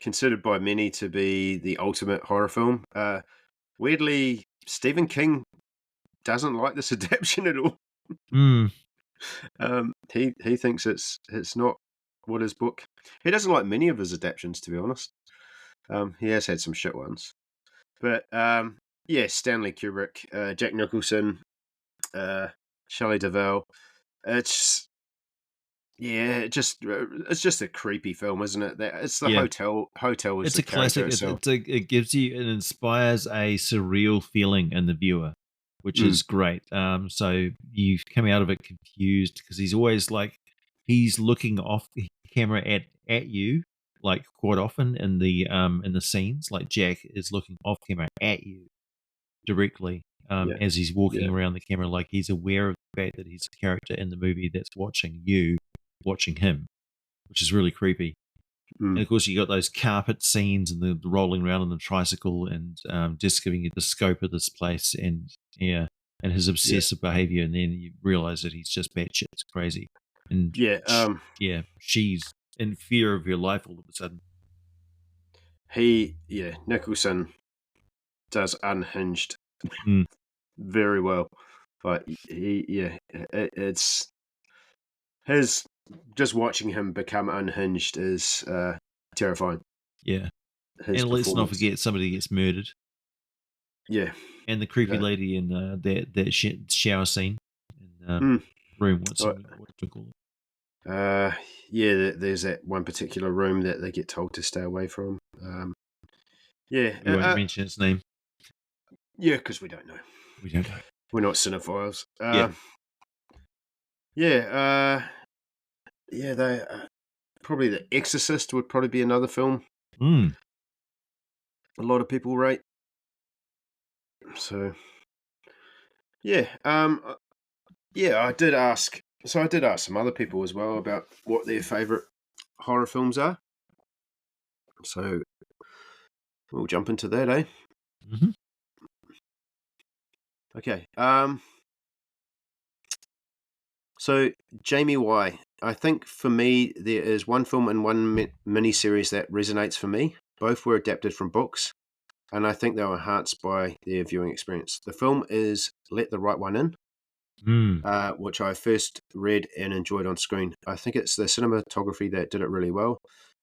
considered by many to be the ultimate horror film. Weirdly, Stephen King doesn't like this adaptation at all. Mm. He thinks it's not what his book. He doesn't like many of his adaptations, to be honest. He has had some shit ones, but yeah, Stanley Kubrick, Jack Nicholson, uh, Shelley Duvall. It's it's just a creepy film, isn't it? It's the Yeah. hotel is It's the a character classic. itself. It gives you, it inspires a surreal feeling in the viewer, which Mm, is great. So you come out of it confused because he's always like he's looking off the camera at you, like quite often in the scenes. Like Jack is looking off camera at you directly yeah, as he's walking yeah. around the camera, like he's aware of the fact that he's a character in the movie that's watching you, watching him, which is really creepy. And Mm, of course, you got those carpet scenes and the rolling around on the tricycle, and just giving you the scope of this place, and yeah, and his yeah, obsessive behavior. And then you realize that he's just batshit crazy, and yeah. yeah, she's in fear of her life all of a sudden. Nicholson does Unhinged Mm, very well, but it's his just watching him become unhinged is terrifying. yeah, His and let's not performance, forget somebody gets murdered, yeah, and the creepy uh, lady in that shower scene in mm, room. What's uh, what do you call it? uh, yeah. There's that one particular room that they get told to stay away from. Yeah, We won't mention its name. yeah, because we don't know. We don't know. We're not cinephiles. Yeah. Yeah, yeah. They probably The Exorcist would probably be another film Mm. a lot of people rate. So yeah, yeah. I did ask some other people as well about what their favorite horror films are. So we'll jump into that, eh? Hmm. Okay. So Jamie Y. I think for me there is one film and one mini series that resonates for me. Both were adapted from books, and I think they were enhanced by their viewing experience. The film is Let the Right One In, Mm. which I first read and enjoyed on screen. I think it's the cinematography that did it really well.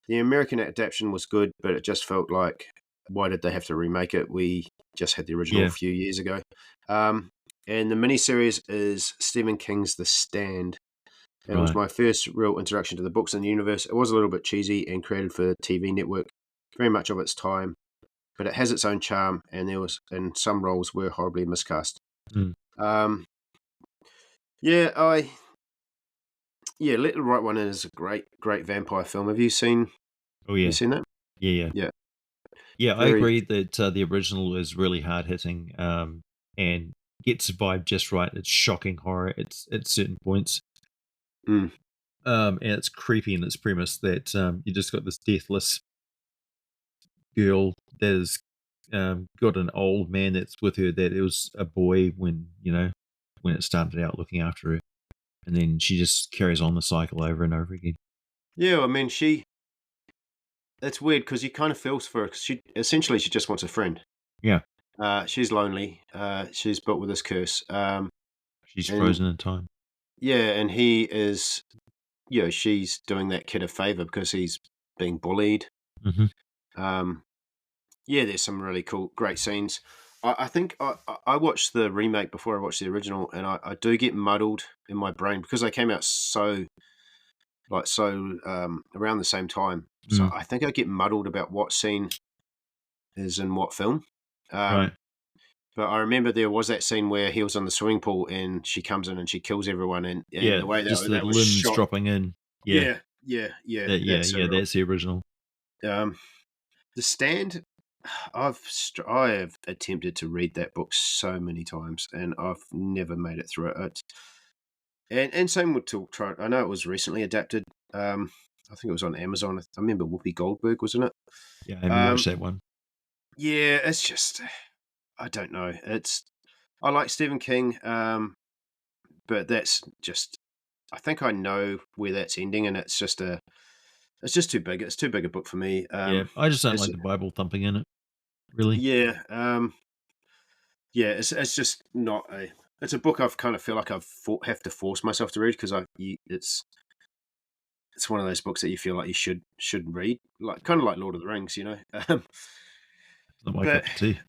The American adaptation was good, but it just felt like, why did they have to remake it? We just had the original a Yeah. few years ago. And the miniseries is Stephen King's The Stand. And it was Right. my first real introduction to the books and the universe. It was a little bit cheesy and created for the TV network, very much of its time, but it has its own charm, and some roles were horribly miscast. Mm. Um, yeah, I Yeah, Let the Right One In is a great vampire film. Oh Have you yeah. seen that? Yeah. Yeah. Yeah, Yeah, I very. agree that the original is really hard hitting, and gets the vibe just right. It's shocking horror at certain points, Mm, and it's creepy in its premise that you just got this deathless girl that has got an old man that's with her that it was a boy when when it started out looking after her, and then she just carries on the cycle over and over again. yeah, I mean, it's weird because you kind of feels for her 'cause she just wants a friend. Yeah, She's lonely. She's built with this curse. she's And frozen in time. yeah, and he is. She's doing that kid a favor because he's being bullied. Hmm. Um, yeah, there's some really great scenes. I think I watched the remake before I watched the original, and I do get muddled in my brain because they came out around the same time. So Mm. I think I get muddled about what scene is in what film. Um, Right. But I remember there was that scene where he was on the swimming pool and she comes in and she kills everyone, and Yeah, the way just the that was limbs shot. dropping in. Yeah, Yeah, yeah, yeah. yeah, That's yeah. That's the original. um, The Stand. I have attempted to read that book so many times, and I've never made it through it. And same with Talk Try. I know it was recently adapted. I think it was on Amazon. I remember Whoopi Goldberg was in it. Yeah, I haven't Um, watched that one. yeah, it's just I don't know. I like Stephen King, but that's just I think I know where that's ending, and it's just too big. It's too big a book for me. Yeah, I just don't It's like the Bible thumping in it. Really. yeah, yeah. It's just not a. It's a book I've kind of feel like have to force myself to read because it's one of those books that you feel like you should read, like kind of like Lord of the Rings, you know. It's not my But cup of tea.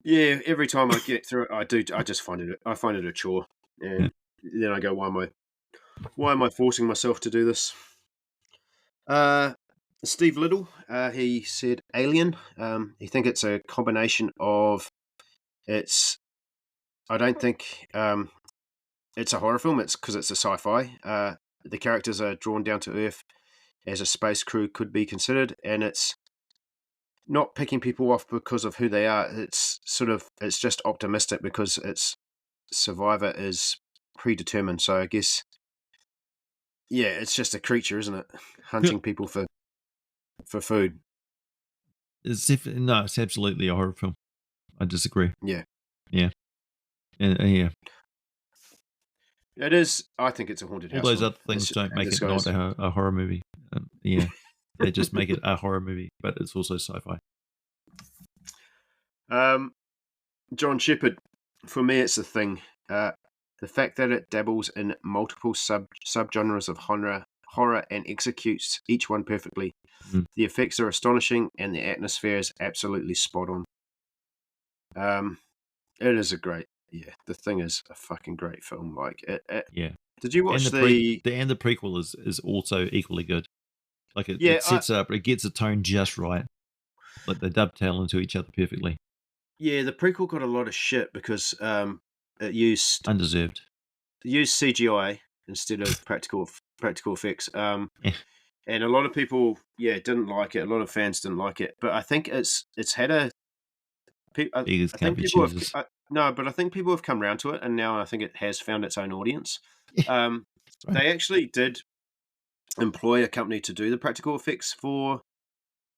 yeah, every time I get through it, I do. I just I find it a chore, Yeah. and then I go, why am I forcing myself to do this? Uh, Steve Little, he said Alien. He think it's a combination of it's. I don't think it's a horror film. It's because it's a sci-fi. The characters are drawn down to Earth as a space crew could be considered, and it's not picking people off because of who they are. It's just optimistic because its survivor is predetermined. So I guess yeah, it's just a creature, isn't it? Hunting people for food. No, it's absolutely a horror film. I disagree. Yeah, Yeah, and yeah, it is. I think it's a haunted all house those film. other things don't And make this it guy's not a horror movie. Yeah, they just make it a horror movie, but it's also sci-fi. um, John Shepherd. For me, it's the thing. The fact that it dabbles in multiple subgenres of horror and executes each one perfectly. Mm, The effects are astonishing, and the atmosphere is absolutely spot on. Um, it is a great, yeah. The Thing is a fucking great film. yeah, Did you and watch the? the prequel is also equally good. Like Yeah, it sets up, it gets the tone just right. Like they dovetail into each other perfectly. yeah. The prequel got a lot of shit because it used Undeserved. CGI instead of practical effects. Yeah, And a lot of people, yeah, didn't like it. A lot of fans didn't like it, but I think it's had a. beggars I can't think be people have choosers. no, but I think people have come round to it, and now I think it has found its own audience. Yeah, Um, that's right. they actually did employ a company to do the practical effects for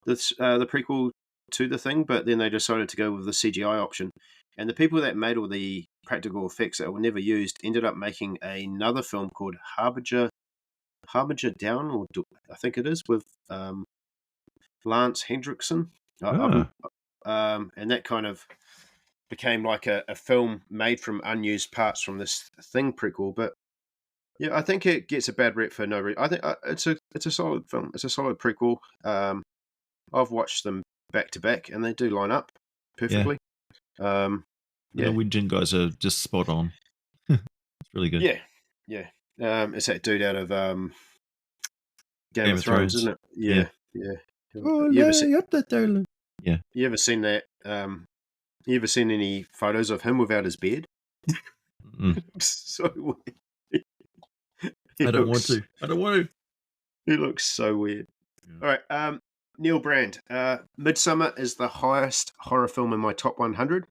the prequel to The Thing, but then they decided to go with the CGI option. And the people that made all the practical effects that were never used ended up making another film called Harbinger Down, I think it is, with Lance Hendrickson. Ah, And that kind of became like a film made from unused parts from this Thing prequel. But yeah, I think it gets a bad rep for no reason. I think it's a solid film. It's a solid prequel. I've watched them back to back, and they do line up yeah. perfectly. Um, The yeah, Norwegian guys are just spot on. It's really good. yeah, yeah. It's that dude out of Game Game of of Thrones, Thrones. isn't it? Yeah. Yeah, yeah. Oh, You ever see, up the toilet. Yeah. you ever seen that? You ever seen any photos of him without his beard? Mm. So weird. He I don't want looks to. I don't want to. he looks so weird. Yeah. All right, Neil Brand. Midsummer is the highest horror film in my top 100.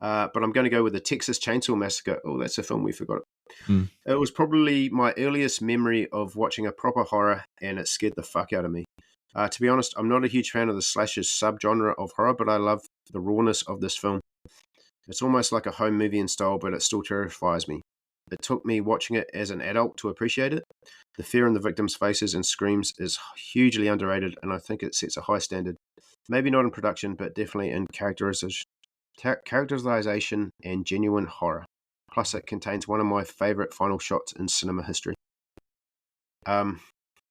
But I'm going to go with the Texas Chainsaw Massacre. Oh, that's a film we forgot. Mm. It was probably my earliest memory of watching a proper horror, and it scared the fuck out of me. To be honest, I'm not a huge fan of the slasher subgenre of horror, but I love the rawness of this film. It's almost like a home movie in style, but it still terrifies me. It took me watching it as an adult to appreciate it. The fear in the victims' faces and screams is hugely underrated, and I think it sets a high standard. Maybe not in production, but definitely in characterization and genuine horror. Plus, it contains one of my favorite final shots in cinema history. Um,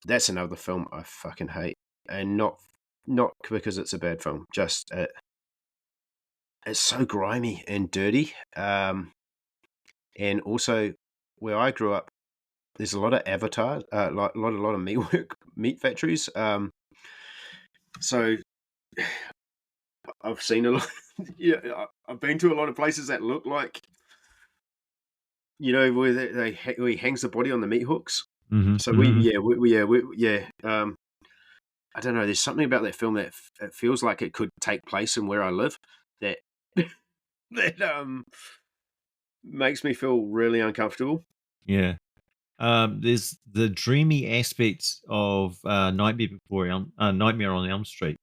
that's another film I fucking hate, and not because it's a bad film. Just it's so grimy and dirty. And also where I grew up, there's a lot of avatars, like a lot of meat factories. So I've seen a lot. Yeah, I've been to a lot of places that look like, where where he hangs the body on the meat hooks. Hmm. So Hmm. I don't know. There's something about that film that it feels like it could take place in where I live. That that makes me feel really uncomfortable. Yeah. There's the dreamy aspects of Nightmare on Elm Street.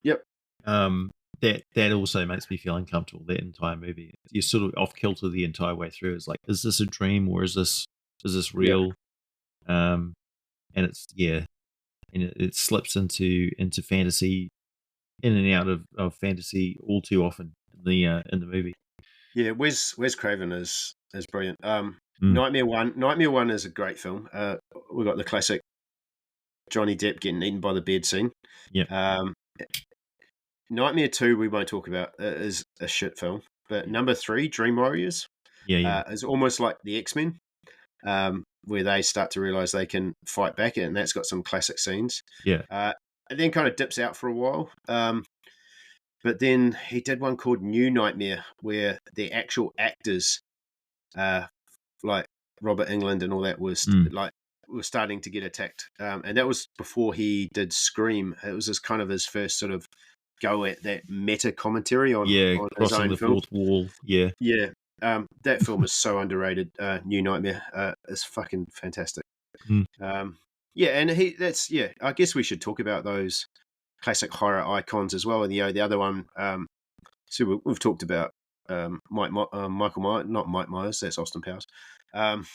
Yep. Um, that also makes me feel uncomfortable. That entire movie, you're sort of off kilter the entire way through. It's like, is this a dream or is this Yeah. real? Um, and it's and it slips into fantasy, in and out of fantasy all too often in the movie. Yeah. Wes Craven is brilliant. Mm, Nightmare One is a great film. We got the classic Johnny Depp getting eaten by the bed scene. yeah, Um, Nightmare Two we won't talk about. It is a shit film. But number three, Dream Warriors, yeah, yeah, is almost like the X-Men, where they start to realize they can fight back, and that's got some classic scenes. yeah. And then kind of dips out for a while. But then he did one called New Nightmare, where the actual actors, uh, like Robert England and all that, Mm, was starting to get attacked. And that was before he did Scream. It was his kind of his first sort of go at that meta commentary yeah, on his crossing own the film. fourth wall. Yeah. Yeah. That film is so underrated. New Nightmare is fucking fantastic. Mm, Yeah, and I guess we should talk about those classic horror icons as well. And the other one, so we've talked about Michael Myers, not Mike Myers. That's Austin Powers. Um,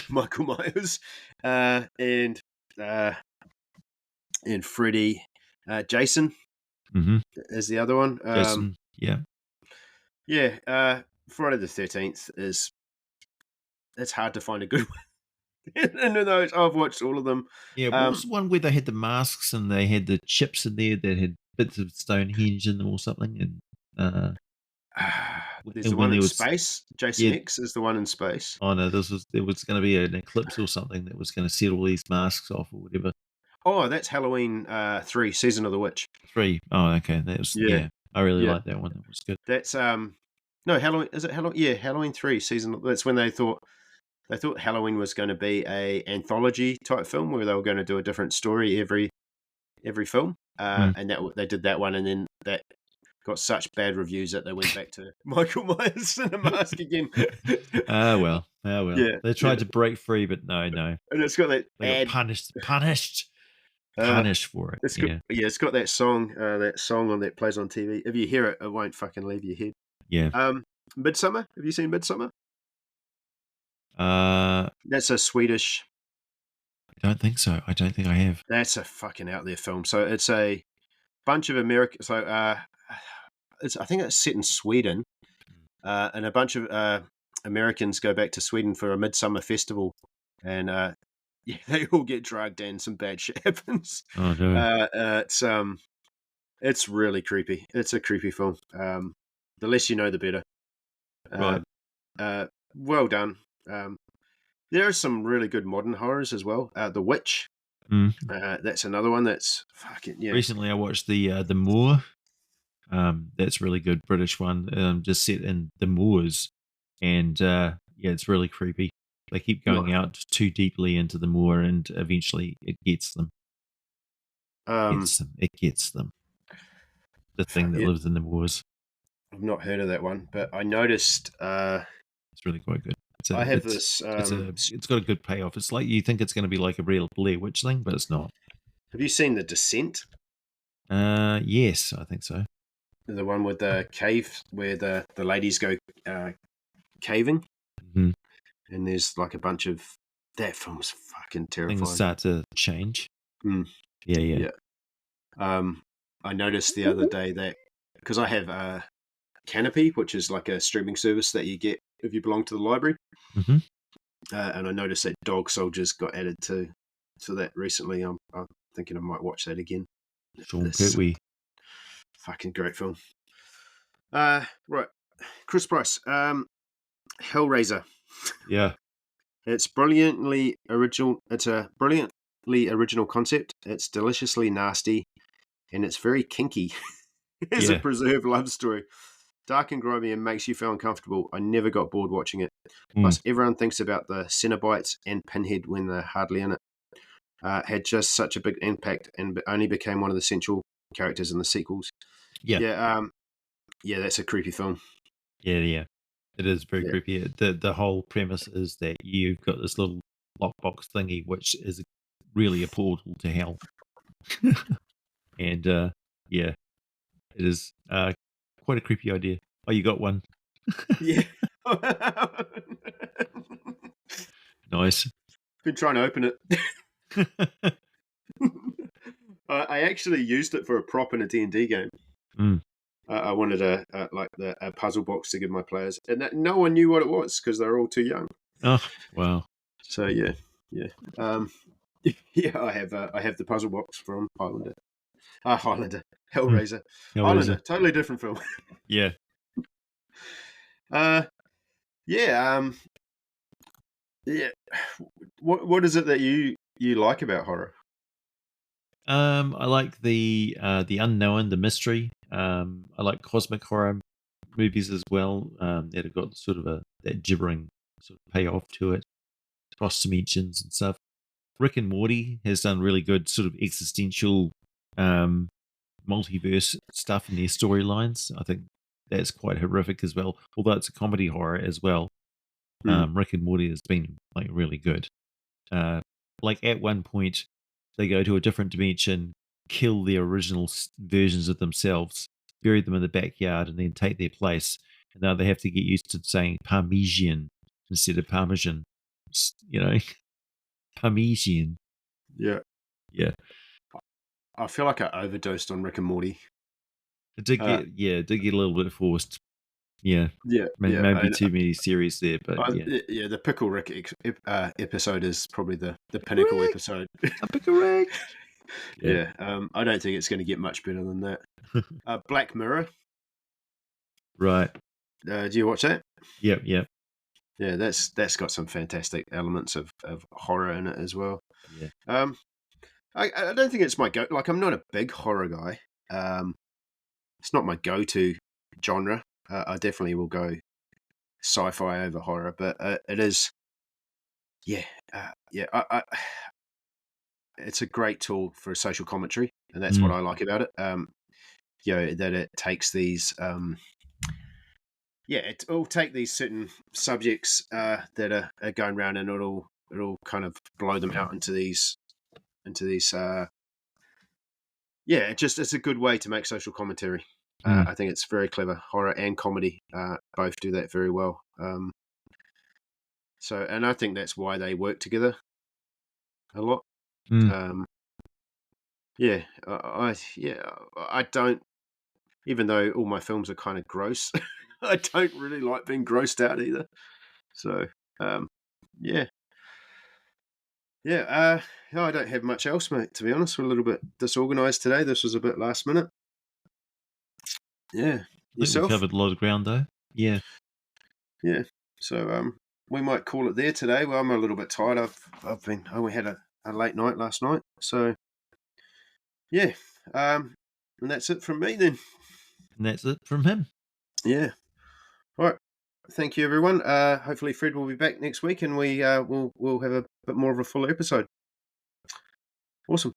Michael Myers, and uh, Freddy, Jason hmm. is the other one. Jason. Yeah. Yeah, Friday the 13th is it's hard to find a good one. And those I've watched all of them. Yeah, what Um, was the one where they had the masks and they had the chips in there that had bits of Stonehenge in them or something? And there's the and when one there in was, space. Jason yeah, X is the one in space. oh no, there was going to be an eclipse or something that was going to set all these masks off or whatever. Oh, that's Halloween 3, Season of the Witch. Three. Oh, okay, that was, Yeah, yeah. I really yeah. liked that one. That was good. That's no Halloween. Is it Halloween? Yeah, Halloween 3 season. That's when they thought Halloween was going to be a anthology type film where they were going to do a different story every film. Mm. And that they did that one, and then that got such bad reviews that they went back to Michael Myers in a mask again. Ah well, ah well. Yeah, They yeah, tried to break free, but no, and it's got that they got ad. punished for it. Yeah, It's got that song on that plays on TV. If you hear it, it won't fucking leave your head. yeah. Midsummer. Have you seen Midsummer? I That's a Swedish. don't think so. I don't think I have. That's a fucking out there film. So it's a bunch of American. So I think it's set in Sweden, and a bunch of Americans go back to Sweden for a midsummer festival, and yeah, they all get drugged and some bad shit happens. Oh no. It's really creepy. It's a creepy film. The less you know, the better. Uh, Right. well done. There are some really good modern horrors as well. The Witch. Mm. That's another one that's fucking yeah. Recently, I watched the Moor. That's really good British one. Just set in the moors, and yeah, it's really creepy. They keep Not, going out too deeply into the moor, and eventually it gets them. um, It gets them. The thing that yeah, lives in the moors. I've not heard of that one, but I noticed. It's really quite good. I have this. It's got a good payoff. It's like you think it's going to be like a real Blair Witch thing, but it's not. Have you seen The Descent? Yes, I think so. The one with the cave where the ladies go caving, Mhm. and there's like a bunch of that film's fucking Things terrifying. start to change. Mm. Yeah. Yeah. I noticed the other day that because I have Canopy, which is like a streaming service that you get if you belong to the library, Hmm. and I noticed that Dog Soldiers got added to that recently. I'm thinking I might watch that again. Sean It's Pertwee. fucking great film. Right, Chris Price, Hellraiser. Yeah. It's brilliantly original. It's a brilliantly original concept. It's deliciously nasty, and it's very kinky. It's a Yeah. preserved love story. Dark and grimy and makes you feel uncomfortable. I never got bored watching it. Mm. Plus, everyone thinks about the Cenobites and Pinhead when they're hardly in it. Had just such a big impact and only became one of the central characters in the sequels. Yeah. Yeah, that's a creepy film. Yeah. It is very Yeah, creepy. The whole premise is that you've got this little lockbox thingy, which is really a portal to hell. And yeah, it is quite a creepy idea. Oh, you got one. yeah. Nice. Been trying to open it. I actually used it for a prop in a D&D game. Mm. I wanted a puzzle box to give my players, and no one knew what it was because they were all too young. Oh, wow. So yeah. Um, yeah, I have the puzzle box from Highlander. Highlander, Mm. Hellraiser, Highlander, Hellraiser. totally different film. Yeah. Uh, yeah, yeah. What is it that you like about horror? I like the unknown, the mystery. I like cosmic horror movies as well. That have got sort of that gibbering sort of payoff to it, cross dimensions and stuff. Rick and Morty has done really good sort of existential um, multiverse stuff in their storylines. I think that's quite horrific as well, although it's a comedy horror as well. Hmm. Rick and Morty has been like really good. Uh, like at one point, they go to a different dimension, kill the original versions of themselves, bury them in the backyard, and then take their place. And now they have to get used to saying Parmesan instead of Parmesan. You know, Parmesan. Yeah, Yeah, I feel like I overdosed on Rick and Morty. it did get a little bit forced. Yeah, Yeah, maybe and too many series there, but yeah. yeah, the Pickle Rick episode is probably the pinnacle Correct. episode. I'm correct. Yeah. Yeah, I don't think it's going to get much better than that. Black Mirror. Right. Do you watch that? Yep. Yeah, that's got some fantastic elements of horror in it as well. Yeah. Um, I don't think it's my go. Like, I'm not a big horror guy. It's not my go-to genre. I definitely will go sci-fi over horror, but it is. Yeah, yeah. It's a great tool for social commentary, and that's what Mm, I like about it. That it takes these. It'll take these certain subjects that are going around, and it'll kind of blow them out into these. It's a good way to make social commentary. mm, I think it's very clever. Horror and comedy both do that very well. And I think that's why they work together a lot. mm. Um, I don't. Even though all my films are kind of gross, I don't really like being grossed out either. So, um, yeah, no, I don't have much else, mate. To be honest, we're a little bit disorganized today. This was a bit last minute. Yeah, I think we yourself. covered a lot of ground though. Yeah. Yeah. So we might call it there today. Well, I'm a little bit tired. We had a late night last night. So yeah. And that's it from me then. And that's it from him. Yeah. All right. Thank you, everyone. Hopefully, Fred will be back next week, and we'll have a bit more of a full episode. Awesome.